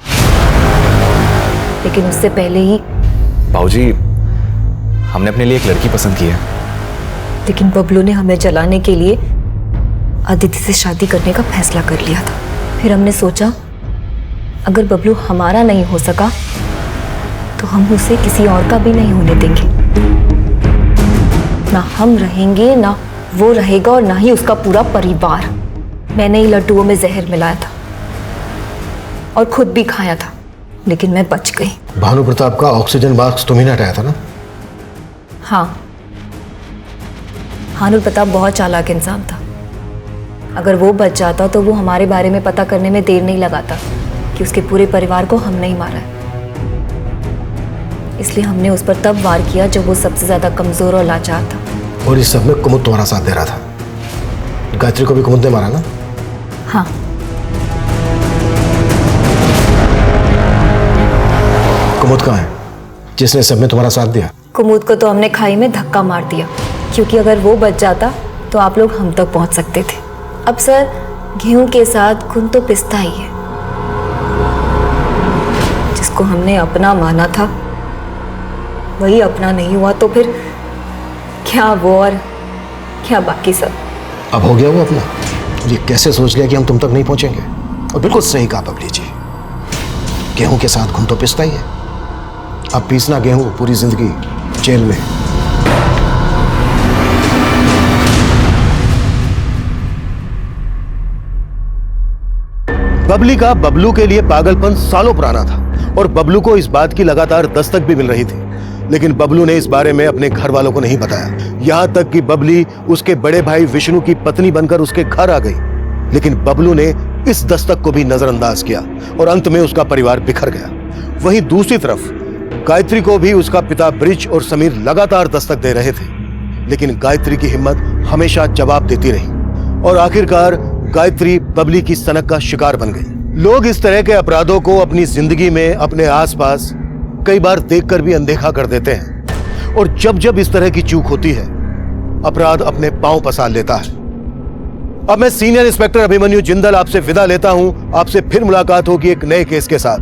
लेकिन उससे पहले ही बाबूजी, हमने अपने लिए एक लड़की पसंद की है। लेकिन बबलू ने हमें जलाने के लिए अदिति से शादी करने का फैसला कर लिया था। फिर हमने सोचा अगर बबलू हमारा नहीं हो सका तो हम उसे किसी और का भी नहीं होने देंगे। ना हम रहेंगे, ना वो रहेगा, और ना ही उसका पूरा परिवार। मैंने ही लड्डुओं में जहर मिलाया था और खुद भी खाया था, लेकिन मैं बच गई। भानु प्रताप का ऑक्सीजन बॉक्स तुम ही ने हटाया था ना? हाँ, भानु प्रताप बहुत चालाक इंसान था। अगर वो बच जाता तो वो हमारे बारे में पता करने में देर नहीं लगाता कि उसके पूरे परिवार को हमने ही मारा है। इसलिए हमने उस पर तब वार किया जब वो सबसे ज्यादा कमजोर और लाचार था। और इस सब में कुमुद तुम्हारा साथ दे रहा था। गायत्री को भी कुमुद ने मारा ना? हाँ। कुमुद कहाँ है जिसने सब में तुम्हारा साथ दिया? कुमुद को तो हमने खाई में धक्का मार दिया, क्योंकि अगर वो बच जाता तो आप लोग हम तक पहुंच सकते थे। अब सर, गेहूं के साथ खून तो पिसता ही है। जिसको हमने अपना माना था वही अपना नहीं हुआ तो फिर क्या वो और क्या बाकी सब। अब हो गया वो अपना। ये कैसे सोच लिया कि हम तुम तक नहीं पहुंचेंगे? और बिल्कुल सही कहा बबली जी, गेहूं के साथ घुन तो पिसता ही है। अब पीसना गेहूं पूरी जिंदगी जेल में। बबली का बबलू के लिए पागलपन सालों पुराना था और बबलू को इस बात की लगातार दस्तक भी मिल रही थी, लेकिन बबलू ने इस बारे में अपने घर वालों को नहीं बताया। यहां तक कि बबली उसके बड़े भाई विष्णु की पत्नी बनकर उसके घर आ गई, लेकिन बबलू ने इस दस्तक को भी नजरअंदाज किया और अंत में उसका परिवार बिखर गया। वहीं दूसरी तरफ गायत्री को भी उसका पिता ब्रिज और समीर लगातार दस्तक दे रहे थे, लेकिन गायत्री की हिम्मत हमेशा जवाब देती रही और आखिरकार गायत्री बबली की सनक का शिकार बन गई। लोग इस तरह के अपराधों को अपनी जिंदगी में अपने आसपास कई बार देखकर भी अनदेखा कर देते हैं और जब जब इस तरह की चूक होती है अपराध अपने पांव पसार लेता है। अब मैं सीनियर इंस्पेक्टर अभिमन्यु जिंदल आपसे विदा लेता हूं। आपसे फिर मुलाकात होगी एक नए केस के साथ।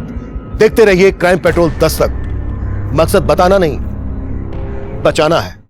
देखते रहिए क्राइम पेट्रोल दस्तक। मकसद बताना नहीं, बचाना है।